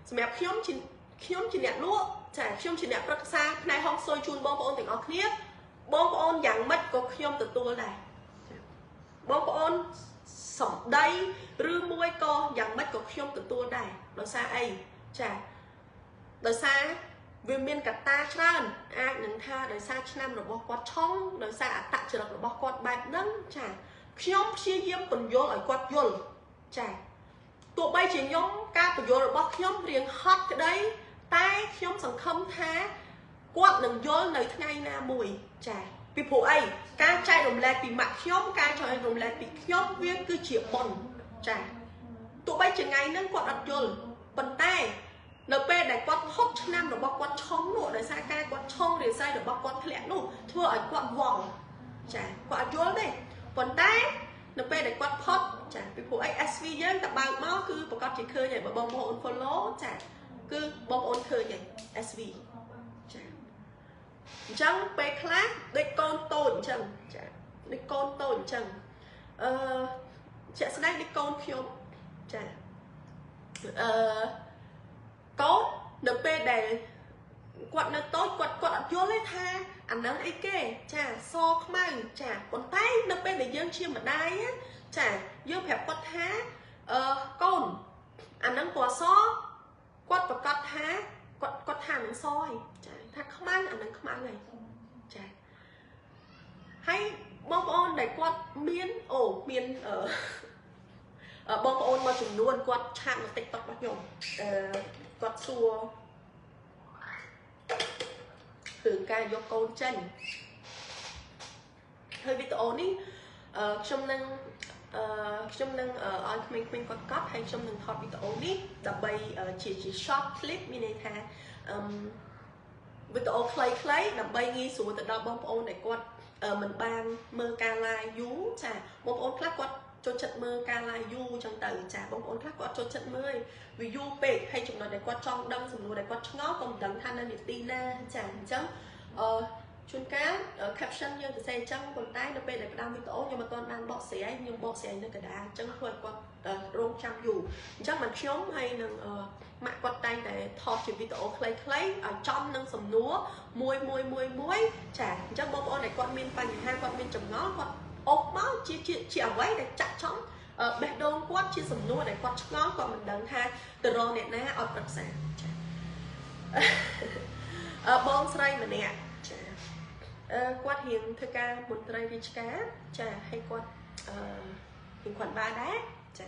សម្រាប់ខ្ញុំជាអ្នកលក់ចាខ្ញុំជាអ្នកប្រឹក្សាផ្នែកហុងស៊ុយជូនបងប្អូនទាំងអស់គ្នាបងប្អូនយ៉ាងម៉េចក៏ខ្ញុំទទួលដែរបងប្អូនសំដីឬមួយក៏យ៉ាងម៉េចក៏ខ្ញុំទទួលដែរដោយសារអីចាដោយសារវាមានកត្តាច្រើនអាចនឹងថាដោយសារឆ្នាំរបស់គាត់ឆុងដោយសារអត្តចរិតរបស់គាត់បែបហ្នឹងចាខ្ញុំព្យាយាមពន្យល់ឲ្យគាត់យល់ចាទោះបីជាខ្ញុំការពន្យល់របស់ខ្ញុំរៀងហត់ក្តីតែខ្ញុំសង្ឃឹមថាគាត់នឹងយល់នៅថ្ងៃណាមួយចាពីព្រោះអីការចែករំលែកពីម៉ាក់ខ្ញុំការចែករំលែកពីខ្ញុំវាគឺជាបុណ្យចាទោះបីជាថ្ងៃហ្នឹងគាត់អត់យល់ប៉ុន្តែនៅពេលដែលគាត់ហុកឆ្នាំរបស់គាត់ឆុងនោះដោយសារការគាត់ឆុងរាសីរបស់គាត់ធ្លាក់នោះធ្វើឲ្យគាត់វល់ចាគាត់អត់យល់ទេប៉ុន្តែនៅពេលដែលគាត់ផុតចាពីព្រោះអី SV យើងតបើកមកគឺប្រកាសជាឃើញហើយបើបងប្អូន follow ចាគឺបងប្អូនឃើញហើយ SV ចាអញ្ចឹងពេលខ្លះដូចកូនតូចអញ្ចឹងចាដូចកូនតូចអញ្ចឹងជាក់ស្ដែងដូចកូនខ្ញុំចាកូននៅពេលដែលគាត់នៅតូចគាត់អត់យល់ទេថាអាហ្នឹងអីគេចាសខ្មៅចាប៉ុន្តែនៅពេលដែលយើងជាម្ដាយចាយើងប្រាប់គាត់ថាកូនអាហ្នឹងពណ៌សគាត់ប្រកាសថាគាត់ថានឹងសហើយចាថាខ្មៅអានឹងខ្មៅហើយចាហើយបងប្អូនដែលគាត់មានមានបងប្អូនមួយចំនួនគាត់ឆាតនៅ TikTok របស់ខ្ញុំគាត់សួរគឺការយកកូនចេញហើយវីដេអូនេះខ្ញុំនឹងឲ្យក្មេងៗគាត់កត់ហើយខ្ញុំនឹងថតវីដេអូនេះដើម្បីជា short clip មានន័យថាវីដេអូខ្លីៗដើម្បីងាយស្រួលទៅដល់បងប្អូនដែលគាត់មិនបានមើលការ live យូរចាបងប្អូនខ្លះគាត់ ចូលចិត្តមើលការ live យូរចឹងទៅចាបងប្អូនខ្លះគាត់ចូលចិត្តមើលវាយូរពេកហើយចំណុចដែលគាត់ចង់ដឹងសំណួរដែលគាត់ឆ្ងល់ក៏មិនដឹងថានៅនាទីណាចាអញ្ចឹងជួនកាល caption យើងទៅសេអញ្ចឹងប៉ុន្តែនៅពេលដែលផ្ដើមវីដេអូខ្ញុំមិនទាន់បានបកស្រាយខ្ញុំបកស្រាយនៅកណ្ដាលអញ្ចឹងធ្វើឲ្យគាត់រងចាំយូរអញ្ចឹងមកខ្ញុំហើយនឹងម៉ាក់គាត់តែងតែថតជាវីដេអូខ្លីៗឲ្យចំនឹងសំណួរមួយចាអញ្ចឹងបងប្អូនដែលគាត់មានបញ្ហាគាត់មានចម្ងល់គាត់អុកមកជាអ្វីដែលចាក់ចំបេះដូងគាត់ជាសំណួរដែលគាត់ឆ្ងល់គាត់មិនដឹងថាទៅរកអ្នកណាឲ្យប្រឹក្សាចាបងស្រីម្នាក់ចាគាត់រៀងធ្វើការមន្ត្រីរាជការចាហើយគាត់រៀងគាត់បានដែរចា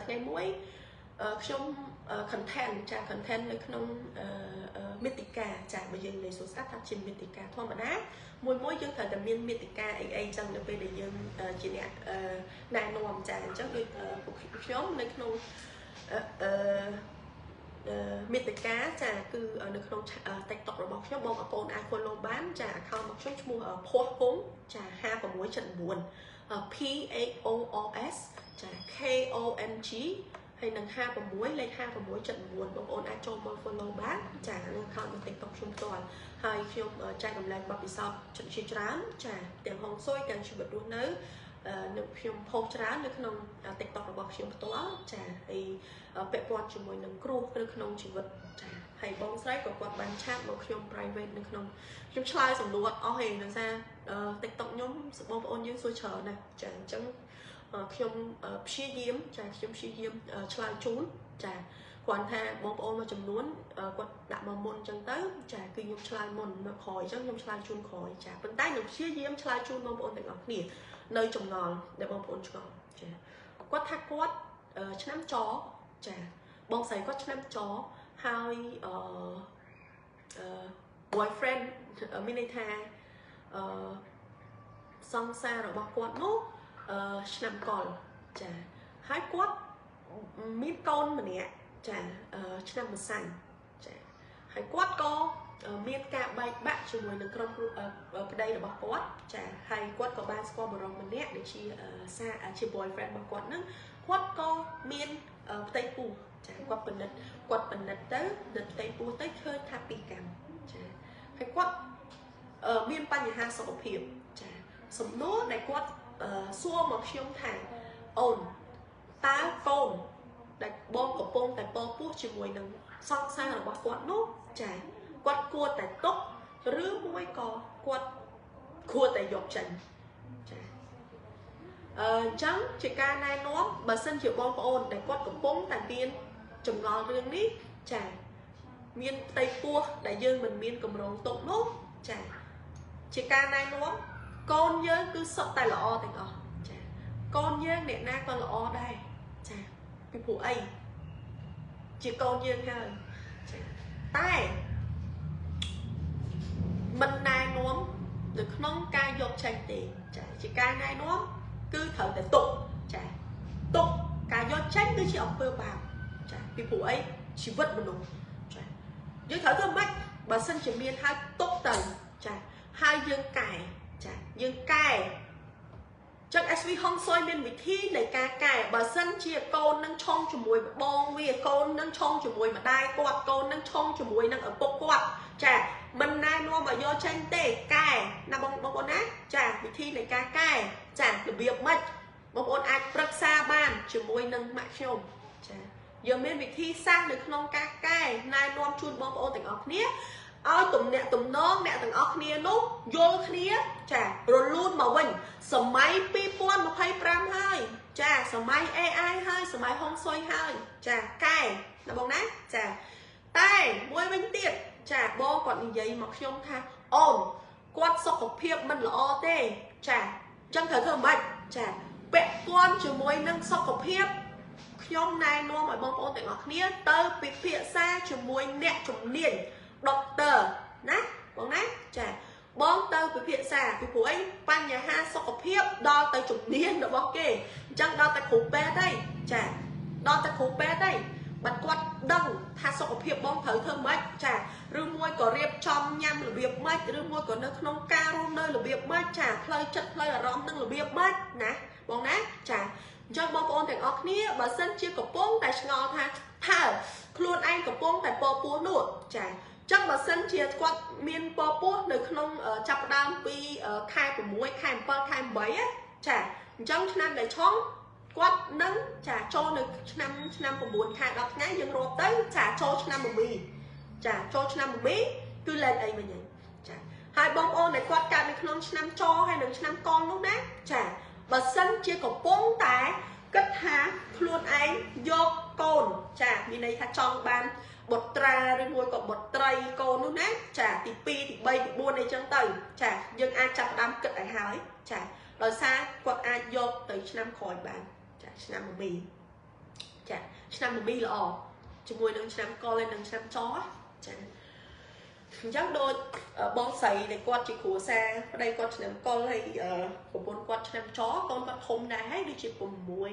ថ្ងៃមួយខ្ញុំ content ចា content នៅក្នុងមាតិកាចាបើយើងនិយាយសួរស្ដាប់ថាជាមាតិកាធម្មតាមួយយើងត្រូវតែមានមាតិកាអីចឹងនៅពេលដែលយើងជាអ្នកណែនាំចាអញ្ចឹងដូចពួកខ្ញុំនៅក្នុងមាតិកាចាគឺនៅក្នុង TikTok របស់ខ្ញុំបងប្អូនអាច follow បានចា account របស់ខ្ញុំឈ្មោះភ័ស្តុគង់ចា5679 PAOOS ចា KONG ហើយនឹង56លេខ5679បងប្អូនអាចចូលមក follow បានចានៅ account នៅ TikTok ខ្ញុំផ្ទាល់ហើយខ្ញុំចែករំលែកបទពិសោធន៍ជាច្រើនចាទាំងហុងស៊ុយទាំងជីវិតរស់នៅនឹងខ្ញុំ post ច្រើននៅក្នុង TikTok របស់ខ្ញុំផ្ទាល់ចាហើយពាក់ព័ន្ធជាមួយនឹងគ្រូនៅក្នុងជីវិតចាហើយបងស្រីក៏គាត់បានឆាតមកខ្ញុំ private នៅក្នុងខ្ញុំឆ្លើយសំណួរអស់ហេដោយសារ TikTok ខ្ញុំបងប្អូនយើងសួរច្រើនណាស់ចាអញ្ចឹងខ្ញុំព្យាយាមចាខ្ញុំព្យាយាមឆ្លើយជូនចាគ្រាន់ថាបងប្អូនមួយចំនួនគាត់ដាក់មកមុនអញ្ចឹងទៅចាគឺខ្ញុំឆ្លើយមុនមកក្រោយអញ្ចឹងខ្ញុំឆ្លើយជូនក្រោយចាប៉ុន្តែខ្ញុំព្យាយាមឆ្លើយជូនបងប្អូនទាំងអស់គ្នានៅចម្ងល់ដែលបងប្អូនឆ្ងល់ចាគាត់ថាគាត់ឆ្នាំចចាបងស្រីគាត់ឆ្នាំចហើយboyfriend មានន័យថាសង្សាររបស់គាត់នោះឆ្នាំកុលចាហើយគាត់មានកូនម្នាក់ចាឆ្នាំម្សាញ់ចាហើយគាត់ក៏មានការបែកបាក់ជាមួយនឹងក្រុមប្តីរបស់គាត់ចាហើយគាត់ក៏បានស្គាល់បរិសម្នាក់ដែលជា boyfriend របស់គាត់ហ្នឹងគាត់ក៏មានផ្ទៃពោះចាគាត់ពិនិត្យទៅនៅផ្ទៃពោះទៅឃើញថាពីកម្មចាហើយគាត់មានបញ្ហាសុខភាពចាសំណួរដែលគាត់សួរមកខ្ញុំថាអូនតើកូនដែលបងកំពុងតែពពោះជាមួយនឹងសង្សាររបស់គាត់នោះចាគាត់គួរតែទុកឬមួយក៏គាត់គួរតែយកចេញចាអញ្ចឹងជាការណែនាំបើសិនជាបងប្អូនដែលគាត់កំពុងតែមានចម្ងល់រឿងនេះចាមានផ្ទៃពោះដែលយើងមិនមានកម្រងទុកនោះចាជាការណែនាំកូនយើងគឺសុទ្ធតែល្អទាំងអស់ចាកូនយើងអ្នកណាក៏ល្អដែរចាពីព្រោះអីជាកូនយើងហើយចាតែមិនណែនាំនៅក្នុងការយកចេញទេចាជាការណែនាំគឺត្រូវតែទុកចាទុកការយកចេញគឺជាអំពើបាបចាពីព្រោះអីជីវិតមនុស្សចាយើងត្រូវធ្វើម៉េចបើសិនជាមានហើយទុកទៅចាហើយយើងកែចាយើងកែចឹង SV ហុងស៊ុយមានវិធីនៃការកែបើសិនជាកូននឹងឆុងជាមួយបងវាកូននឹងឆុងជាមួយម្ដាយគាត់កូននឹងឆុងជាមួយនឹងឪពុកគាត់ចាមិនណែនាំឲ្យយកចេញទេកែណាបងប្អូនណាចាវិធីនៃការកែចារបៀបម៉េចបងប្អូនអាចប្រឹក្សាបានជាមួយនឹងម៉ាក់ខ្ញុំចាយើងមានវិធីសាស្ត្រនៅក្នុងការកែណែនាំជូនបងប្អូនទាំងអស់គ្នាឲ្យទំនាក់ទំនងអ្នកទាំងអស់គ្នានោះយល់គ្នាចារលូនមកវិញសម័យ2025ហើយចាសម័យ AI ហើយសម័យហុងស៊ុយហើយចាកែណាបងណាចាតែមួយវិញទៀតចាបងគាត់និយាយមកខ្ញុំថាអូនគាត់សុខភាពមិនល្អទេចាអញ្ចឹងត្រូវធ្វើម៉េចចាពាក់ព័ន្ធជាមួយនឹងសុខភាពខ្ញុំណែនាំឲ្យបងប្អូនទាំងអស់គ្នាទៅពិភាក្សាជាមួយអ្នកជំនាញដុកទ័រណាបងណាចាបងទៅពិភាក្សាពីព្រោះអីបញ្ហាសុខភាពដល់ទៅជំនាញរបស់គេអញ្ចឹងដល់តែគ្រូពេទ្យទេចាដល់តែគ្រូពេទ្យទេបាត់គាត់ដឹងថាសុខភាពបងត្រូវធ្វើម៉េចចាឬមួយក៏រៀបចំញ៉ាំរបៀបម៉េចឬមួយក៏នៅក្នុងការរស់នៅរបៀបម៉េចចាផ្លូវចិត្តផ្លូវអារម្មណ៍នឹងរបៀបម៉េចណាបងណា ទាំងអស់គ្នាបើសិនជាកំពុងតែឆ្ងល់ថាខ្លួនឯងកំពុងតែពពោះនោះចាចឹងបើសិនជាគាត់មានពពោះនៅក្នុងចាប់ផ្ដើមពីខែ6ខែ7ខែ8ចាអញ្ចឹងឆ្នាំដែលឆុងគាត់នឹងចាចូលនៅឆ្នាំ9ខែ10ថ្ងៃយើងរាប់ទៅចាចូលឆ្នាំមមីចាចូលឆ្នាំមមីគឺលេខអីវិញចាហើយបងប្អូនដែលគាត់កើតនៅក្នុងឆ្នាំចហើយនិងឆ្នាំកងនោះណាចាបើសិនជាកំពុងតែគិតថាខ្លួនឯងយកកូនចាមានន័យថាចង់បានបុត្រាឬមួយក៏បុត្រីកូននោះណាចាទី2ទី3ទី4អីចឹងទៅចាយើងអាចចាប់ផ្ដើមគិតឲ្យហើយចាដោយសារគាត់អាចយកទៅឆ្នាំក្រោយបានចាឆ្នាំមមីចាឆ្នាំមមីល្អជាមួយនឹងឆ្នាំកលហើយនិងឆ្នាំចចាអញ្ចឹងដូចបងស្រីដែលគាត់ជាគ្រួសារប្តីគាត់ឆ្នាំកុលហើយប្រពន្ធគាត់ឆ្នាំចកូនគាត់ធំដែរហើយដូចជា6មី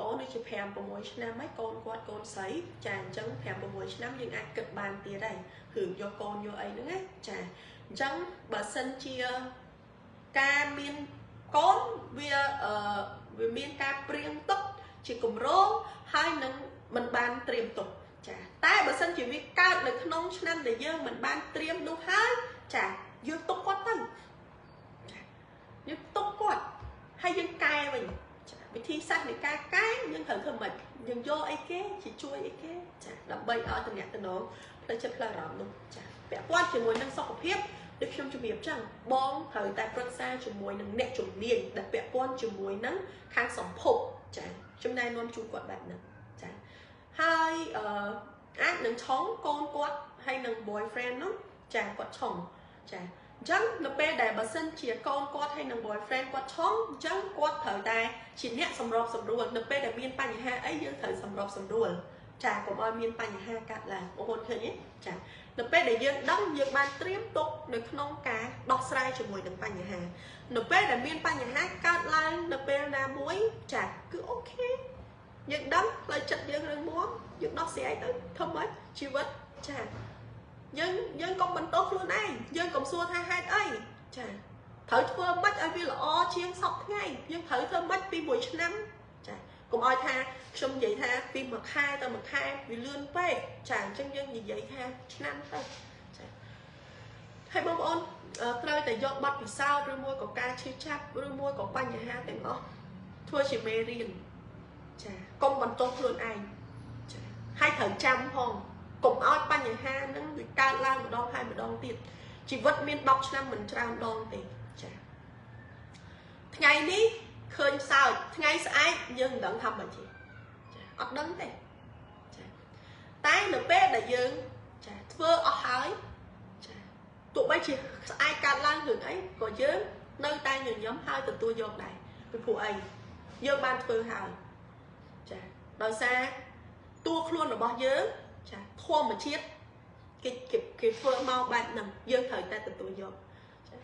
អូនដូចជា5 6ឆ្នាំហើយកូនគាត់កូនស្រីចាអញ្ចឹង5 6ឆ្នាំយើងអាចគិតបានទៀតដែរគឺយកកូនយកអីហ្នឹងណាចាអញ្ចឹងបើសិនជាការមានកូនវាមានការព្រៀងទុកជាគម្រោងហើយនឹងមិនបានត្រៀមទុកចាតែបើសិនជាវាកើតនៅក្នុងឆ្នាំដែលយើងមិនបានត្រៀមនោះហើយចាយើងទុកគាត់ទៅចាយើងទុកគាត់ហើយយើងកែវិញចាវិធីសាស្ត្រនៃការកែយើងត្រូវធ្វើម៉េចយើងយកអីគេជាជួយអីគេចាដើម្បីឲ្យតំណែងផ្លូវចិត្តផ្លូវអារម្មណ៍នោះចាពាក់ព័ន្ធជាមួយនឹងសុខភាពដូចខ្ញុំជម្រាបចឹងបងត្រូវតែប្រឹក្សាជាមួយនឹងអ្នកជំនាញដែលពាក់ព័ន្ធជាមួយនឹងខាងសម្ភពចាខ្ញុំណែនាំជូនគាត់បែបហ្នឹងចាហើយអាចនឹងឆុងកូនគាត់ហើយនឹង boyfriend នោះចាគាត់ឆុងចាអញ្ចឹងនៅពេលដែលបើសិនជាកូនគាត់ហើយនឹង boyfriend គាត់ឆុងអញ្ចឹងគាត់ត្រូវតែជាអ្នកសម្របសម្រួលនៅពេលដែលមានបញ្ហាអីយើងត្រូវសម្របសម្រួលចាកុំឲ្យមានបញ្ហាកើតឡើងបងប្អូនឃើញទេចានៅពេលដែលយើងដឹងយើងបានត្រៀមទុកនៅក្នុងការដោះស្រាយជាមួយនឹងបញ្ហានៅពេលដែលមានបញ្ហាកើតឡើងនៅពេលណាមួយចាគឺអូខេយើងដឹងផ្លូវចិត្តយើងរឹងមាំយើងដោះស្រាយទៅធ្វើម៉េចជីវិតចាយើងកុំបន្ទោសខ្លួនឯងយើងកុំសួរថាហេតុអីចាត្រូវធ្វើម៉េចឲ្យវាល្អជាងសពថ្ងៃយើងត្រូវធ្វើម៉េចពី1ឆ្នាំចាកុំឲ្យថាខ្ញុំនិយាយថាពី1ខែទៅ1ខែវាលឿនពេកចាអញ្ចឹងយើងនិយាយថាឆ្នាំទៅចាហើយបងប្អូនត្រូវតែយកបទពិសោធន៍ឬមួយក៏ការឈឺចាប់ឬមួយក៏បញ្ហាទាំងអស់ធ្វើជាមេរៀនចាកុំបន្ទោសខ្លួនឯងចាហើយត្រូវចាំផងកុំឲ្យបញ្ហាហ្នឹងវាកើតឡើងម្ដងហើយម្ដងទៀតជីវិតមាន10ឆ្នាំមិនច្រើនដងទេចាថ្ងៃនេះឃើញសើចថ្ងៃស្អែកយើងមិនដឹងថាម៉េចទេចាអត់ដឹងទេចាតែនៅពេលដែលយើងចាធ្វើអស់ហើយចាទោះបីជាស្អែកកើតឡើងរឿងអីក៏យើងនៅតែញញឹមហើយទទួលយកដែរពីព្រោះអីយើងបានធ្វើហើយចាដោយសារតួខ្លួនរបស់យើងចាធម្មជាតិគេធ្វើមកបែបហ្នឹងយើងត្រូវតែទទួលយកចា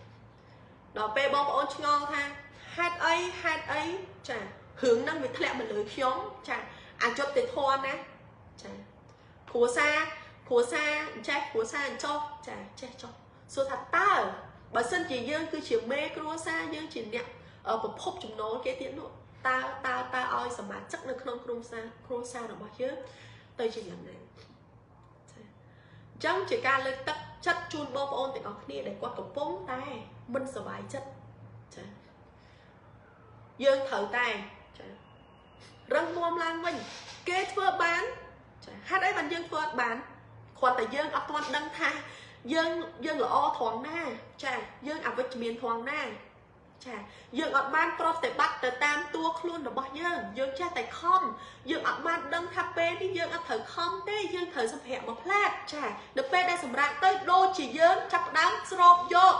ដល់ពេលបងប្អូនឆ្ងល់ថាហេតុអីចារឿងហ្នឹងវាធ្លាក់មកលើខ្ញុំចាអាចុតទៅធន់ណាចាគ្រួសារចេះគ្រួសារចោះចាចេះចោះសួរថាតើបើសិនជាយើងគឺជាមេគ្រួសារយើងជាអ្នកប្រភពចំណូលគេទៀតនោះតើឲ្យសមាជិកនៅក្នុងគ្រួសាររបស់យើងទៅជាយ៉ាងណាចឹងជាការលើកទឹកចិត្តជូនបងប្អូនទាំងអស់គ្នាដែលគាត់កំពុងតែមិនសប្បាយចិត្តចាយើងត្រូវតែចារឹងមាំឡើងវិញគេធ្វើបានចាហេតុអីបានយើងធ្វើអត់បានគ្រាន់តែយើងអត់ទាន់ដឹងថាយើងល្អត្រង់ណាចាយើងអវិជ្ជមានត្រង់ណាចាយើងអត់បានប្រតិបត្តិទៅតាមតួខ្លួនរបស់យើងចេះតែខំយើងអត់បានដឹងថាពេលនេះយើងអត់ត្រូវខំទេយើងត្រូវសម្ភារមកផ្លាតចានៅពេលដែលសម្រាប់ទៅដូចជាយើងចាប់ផ្ដើមស្រូបយក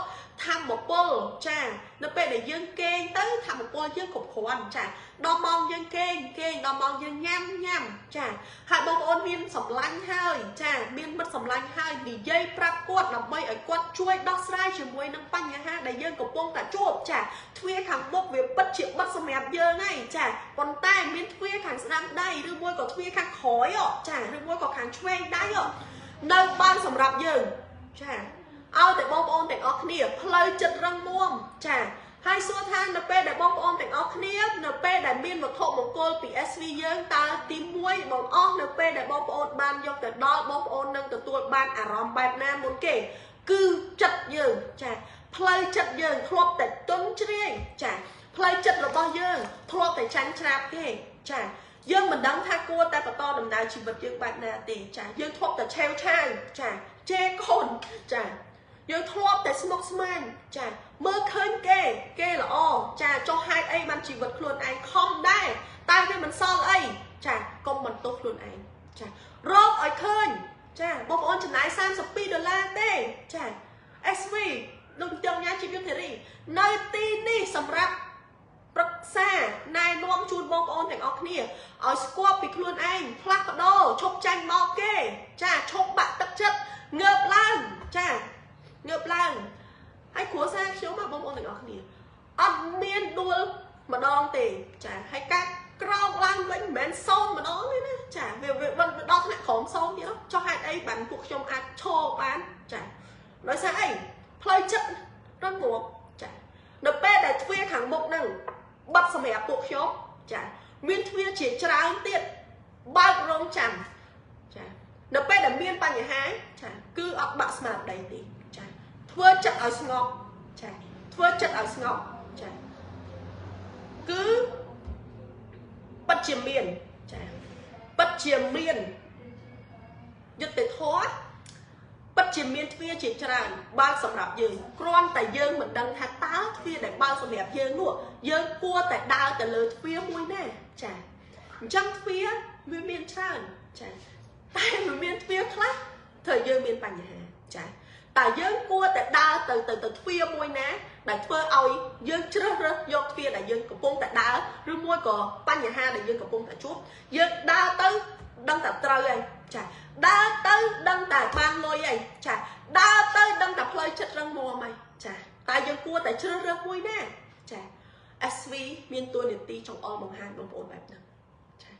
ធម្មពលចានៅពេលដែលយើងគេងទៅធម្មពលយើងគ្រប់គ្រាន់ចាដល់ម៉ោងយើងគេងដល់ម៉ោងយើងញ៉ាំចាហើយបងប្អូនមានសម្លាញ់ហើយចាមានមិត្តសម្លាញ់ហើយនិយាយប្រាប់គាត់ដើម្បីឲ្យគាត់ជួយដោះស្រាយជាមួយនឹងបញ្ហាដែលយើងកំពុងតែជួបចាទ្វារខាងមុខវាពិតជាបិទសម្រាប់យើងហើយចាប៉ុន្តែមានទ្វារខាងស្ដាំដៃឬមួយក៏ទ្វារខាងក្រោយចាឬមួយក៏ខាងឆ្វេងដៃនៅបានសម្រាប់យើងចាឲ្យតែបងប្អូនទាំងអស់គ្នាផ្លូវចិត្តរឹងមាំចាហើយសួរថានៅពេលដែលបងប្អូនទាំងអស់គ្នានៅ ពេលដែលមានវត្ថុមង្គលពី SV យើងតើទី1បងអស់នៅពេលដែលបងប្អូនបានយកទៅដល់បងប្អូននឹងទទួលបានអារម្មណ៍បែបណាមុនគេគឺចិត្តយើងចាផ្លូវចិត្តយើងធ្លាប់តែទន់ជ្រាយចាផ្លូវចិត្តរបស់យើងធ្លាប់តែចាញ់ច្រាបគេចាយើងមិនដឹងថាគួរតែបន្តដំណើរជីវិតយើងបែបណាទេចាយើងធ្លាប់តែឆេវឆាវចាជេរកូនចាយើងធ្លាប់តែស្មុគស្មាញចាមើលឃើញគេល្អចាចុះហេតុអីបានជីវិតខ្លួនឯងខំដែរតែវាមិនសល់អីចាកុំបន្ទោសខ្លួនឯងចារកឲ្យឃើញចាបងប្អូនចំណាយ$32ទេចា SV លោកទាំងញ៉ាជីវយុទ្ធរីនៅទីនេះសម្រាប់ប្រឹក្សាណែនាំជូនបងប្អូនទាំងអស់គ្នាឲ្យស្គាល់ពីខ្លួនឯងផ្លាស់ប្ដូរឈប់ចាញ់មកគេចាឈប់បាក់ទឹកចិត្តងើបឡើងចាងើបឡើងហើយគ្រួសារខ្ញុំបងប្អូនទាំងអស់គ្នាអត់មានដួលម្ដងទេចាហើយកាត់ក្រោកឡើងវិញមិនមែនសូមម្ដងទេណាចាវាដល់ថ្នាក់ក្រោមសូមទៀតចុះហេតុអីបានពួកខ្ញុំអាចឈរបានចាដោយសារអីផ្លូវចិត្តរឹងមាំចានៅពេលដែលទ្វារខាងមុខហ្នឹងបិទសម្រាប់ពួកខ្ញុំចាមានទ្វារជាច្រើនទៀតបើករងចាំចានៅពេលដែលមានបញ្ហាចាគឺអត់បាក់ស្មារតីទេចាធ្វើចិត្តឲ្យស្ងប់ចាធ្វើចិត្តឲ្យស្ងប់ចាគឺពិតជាមានចាពិតជាមានយុត្តិធម៌ពិតជាមានទ្វារជាច្រើនបើកសម្រាប់យើងគ្រាន់តែយើងមិនដឹងថាតើទ្វារដែលបើកសម្រាប់យើងនោះយើងគួរតែដើរទៅលើទ្វារមួយណាចាអញ្ចឹងទ្វារវាមានច្រើនចាតែវាមានទ្វារខ្លះធ្វើយើងមានបញ្ហាចាតែយើងគួរតែដើរទៅទ្វារមួយណាដែលធ្វើឲ្យយើងជ្រើសរើសយកទ្វារដែលយើងកំពុងតែដើរឬមួយក៏បញ្ហាដែលយើងកំពុងតែជួបយើងដើរទៅដឹងតែត្រូវហើយចាដើរទៅដឹងតែបានលុយហើយចាដើរទៅដឹងតែផ្លូវចិត្តរឹងមាំហើយចាតែយើងគួរតែជ្រើសរើសមួយណាចា SV មានតួនាទីចង្អុលបង្ហាញបងប្អូនបែបហ្នឹងចា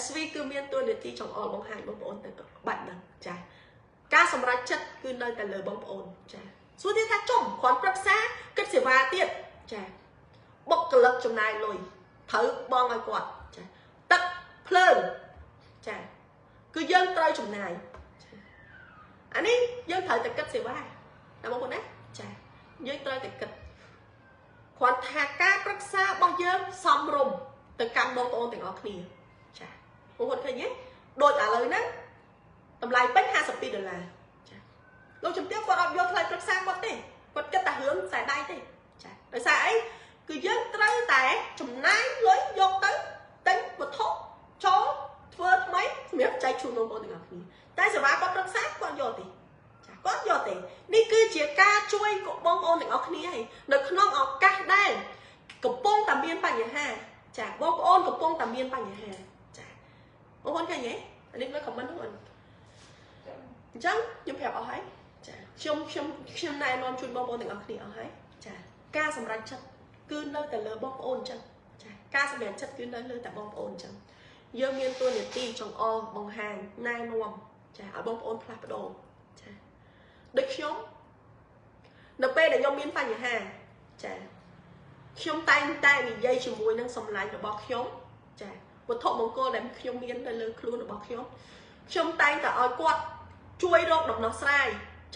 SV គឺមានតួនាទីចង្អុលបង្ហាញបងប្អូនទៅបែបហ្នឹងចាការសម្រេចចិត្តគឺនៅតែលើបងប្អូនចាសួរទៀតថាចំគ្រាន់ប្រឹក្សាគិតសេវាទៀតចាបុគ្គលិកចំណាយលុយត្រូវបងឲ្យគាត់ចាទឹកភ្លើងចាគឺយើងត្រូវចំណាយអានេះយើងត្រូវតែគិតសេវាណាបងប្អូនណាចាយើងត្រូវតែគិតគ្រាន់ថាការប្រឹក្សារបស់យើងសមរម្យទៅកាន់បងប្អូនទាំងអស់គ្នាចាបងប្អូនឃើញទេដូចឥឡូវហ្នឹងតម្លៃពេញ$52ចាលោកជំទាវគាត់អត់យកថ្លៃប្រឹក្សាគាត់ទេគាត់គិតតែរឿងខ្សែដៃទេចាដោយសារអីគឺយើងត្រូវតែចំណាយលុយយកទៅទិញវត្ថុចូលធ្វើថ្មីសម្រាប់ចែកជូនបងប្អូនទាំងអស់គ្នាតែសេវាគាត់ប្រឹក្សាគាត់យកទេចាគាត់យកទេនេះគឺជាការជួយបងប្អូនទាំងអស់គ្នាហើយនៅក្នុងឱកាសដែលកំពុងតែមានបញ្ហាចាបងប្អូនកំពុងតែមានបញ្ហាចាបងប្អូនឃើញទេនេះមើលខមមិនហ្នឹងអញ្ចឹងខ្ញុំប្រាប់អស់ហើយចាខ្ញុំណែនាំជូនបងប្អូនទាំងអស់គ្នាអស់ហើយចាការសម្រេចចិត្តគឺនៅតែលើបងប្អូនអញ្ចឹងចាការសម្រេចចិត្តគឺនៅលើតែបងប្អូនអញ្ចឹងយើងមានតួនាទីចង្អុលបង្ហាញណែនាំចាឲ្យបងប្អូនផ្លាស់ប្ដូរចាដូចខ្ញុំនៅពេលដែលខ្ញុំមានបញ្ហាចាខ្ញុំតែងតែនិយាយជាមួយនឹងសម្លាញ់របស់ខ្ញុំចាវត្ថុមង្គលដែលខ្ញុំមាននៅលើខ្លួនរបស់ខ្ញុំតែងតែឲ្យគាត់ជួយរកដំណោះស្រាយ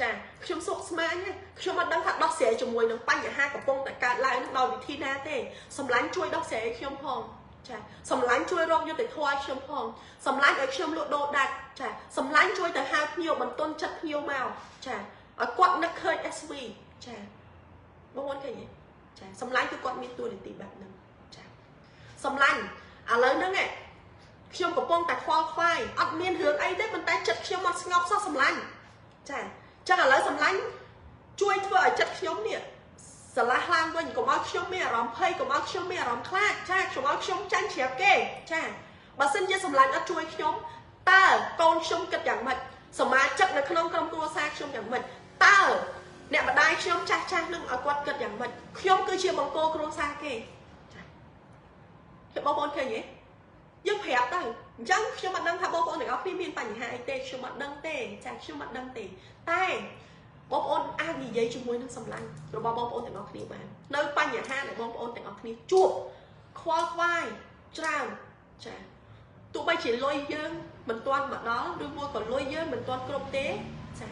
ចាខ្ញុំសុខស្មាញខ្ញុំអត់ដឹងថាដោះស្រាយជាមួយនឹងបញ្ហាកំពុងតែកើតឡើងនឹងដោយវិធីណាទេសម្លាញ់ជួយដោះស្រាយខ្ញុំផងចាសម្លាញ់ជួយរកយុត្តិធម៌ឲ្យខ្ញុំផងសម្លាញ់ឲ្យខ្ញុំលក់ដូរដាច់ចាសម្លាញ់ជួយទៅហៅភ្ញៀវបន្ទន់ចិត្តភ្ញៀវមកចាឲ្យគាត់នឹកឃើញ SV ចាបងប្អូនឃើញទេចាសម្លាញ់គឺគាត់មានតួនាទីបែបហ្នឹងចាសម្លាញ់ឥឡូវហ្នឹងខ្ញុំកំពុងតែខ្វល់ខ្វាយអត់មានរឿងអីទេប៉ុន្តែចិត្តខ្ញុំអត់ស្ងប់សោះសម្លាញ់ចាចឹងឥឡូវសម្លាញ់ជួយធ្វើឲ្យចិត្តខ្ញុំនេះស្រឡះឡើងវិញកុំឲ្យខ្ញុំមានអារម្មណ៍ភ័យកុំឲ្យខ្ញុំមានអារម្មណ៍ខ្លាចចាខ្ញុំឲ្យខ្ញុំចាញ់ជ្រាបគេចាបើសិនជាសម្លាញ់អត់ជួយខ្ញុំតើកូនខ្ញុំគិតយ៉ាងម៉េចសមាជិកនៅក្នុងក្រុមគ្រួសារខ្ញុំយ៉ាងម៉េចតើអ្នកម្ដាយខ្ញុំចាស់នឹងឲ្យគាត់គិតយ៉ាងម៉េចខ្ញុំគឺជាបង្គោលគ្រួសារគេចាបងប្អូនឃើញទេយើងប្រាប់ទៅអញ្ចឹងខ្ញុំអត់ដឹងថាបងប្អូនទាំងអស់គ្នាមានបញ្ហាអីទេខ្ញុំអត់ដឹងទេចាខ្ញុំអត់ដឹងទេតែបងប្អូនអាចនិយាយជាមួយនឹងសម្លាញ់របស់បងប្អូនទាំងអស់គ្នាបាននៅបញ្ហាដែលបងប្អូនទាំងអស់គ្នាជួបខ khoa vai trao chả tụi bay chỉ lôi dương mình toàn mà đó đưa mua còn lôi dương mình toàn cơm tế chả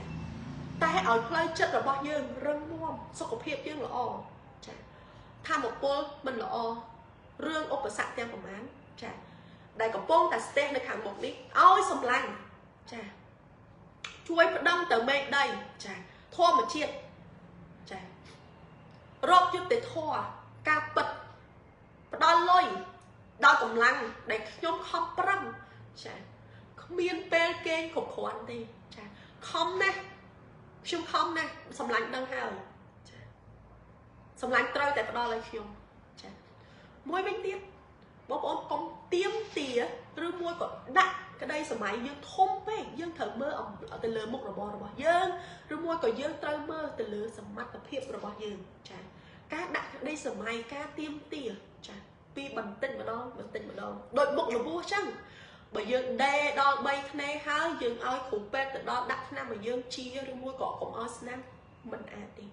ta ở play chất là bao dương răng muôn sau có hiệp dương là o chả tham một cô mình là o rương ốp ở sạc tem của mán chả đại có bông ta stemในhàng một đi ôi sầm lạnh chả chuối đâm từ bên đây chả thua mà chiết chả rốt chút để thua ca bật đo lôi đo cầm lăng để nhóm không prăng chả không miên pe kê khổ khổ ăn đi chả không nè chung không nè sầm lạnh đang hào sầm lạnh trôi tại đo lại chung chả môi bên tiếp bóp ôn con tiêm tỉa rồi môi còn đặt cái đây sầm máy dương thôm về dương thở mơ ở từ lửa một rồi bò dương rồi môi còn dương trôi mơ từ lửa sầm mắt tập hiệp rồi bò dương chả cá đặt đây sầm máy cá tiêm tỉa chả vì bình tĩnh mà đó đội một là vua chăng bởi dương đe đo bay này hái dương ơi khủ pe từ đó đặt nam mà dương chia rồi môi cỏ cũng ơi nam mình đi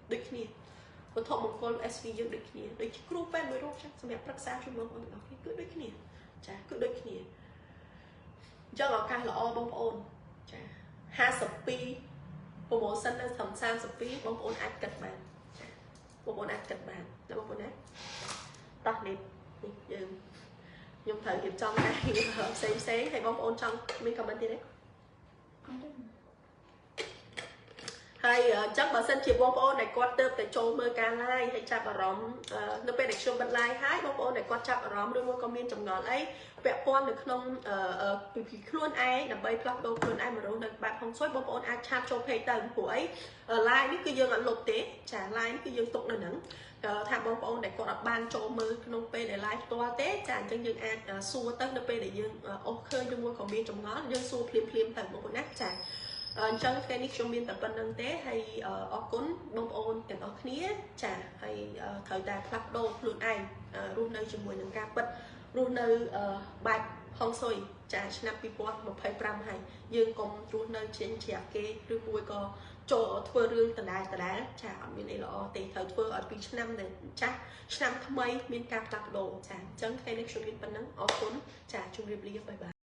được nè có thọ một con SV dương được nè được group pen mới rồi chắc xem đẹp sắc xa chung mong mọi người cứ được nè chả cứ được nè cho nó càng là o bông ôn chả ha sập pi bộ bộ sân đang thầm sang sập pi bông ôn ác cật bàn bông ôn ác cật bàn là bông ôn ác tắt đi dương nhung thời kịp trong đây hợp xé hay bông ôn trong mình comment đi đấy hay chắc bà sân chỉ bông ôn này quát tớp tại chỗ mơ ca lai hay chạp ở rõm nó bên này chung bật lai hái bông ôn này quát chạp ở rõm đôi mua comment trong ngọn ấy vẽ con được không vì luôn ai là bay plug đâu luôn ai mà đâu được bạn không xói bông ôn ai chạp cho pay tầng của ấy lai ní cứ dương ăn lột tế trả lai ní cứ dương tục là nắng tham bông ôn này quát ban chỗ mơ nông pay để lai toa tế trả chân dương ai xua tân nó pay để dương ok đôi mua comment trong ngọn dương xua phim tầng một nát trả trong cái nick trong biên tập văn năng tế hay ở cuốn bông ôn tiền ở khía trả hay thời đại club đô luôn ai luôn nơi trong mùi nâng ca bật luôn nơi bạch không xôi trả năm people một phải pram hay dương còn luôn nơi trên trẻ kê rồi mùi có chỗ thưa rương tờ đá trả ở bên này là thì thời thưa ở bên năm này chắc năm thăm mấy miền ca club đô trả trong cái nick trong biên văn năng ở cuốn trả chung riêng bye bye.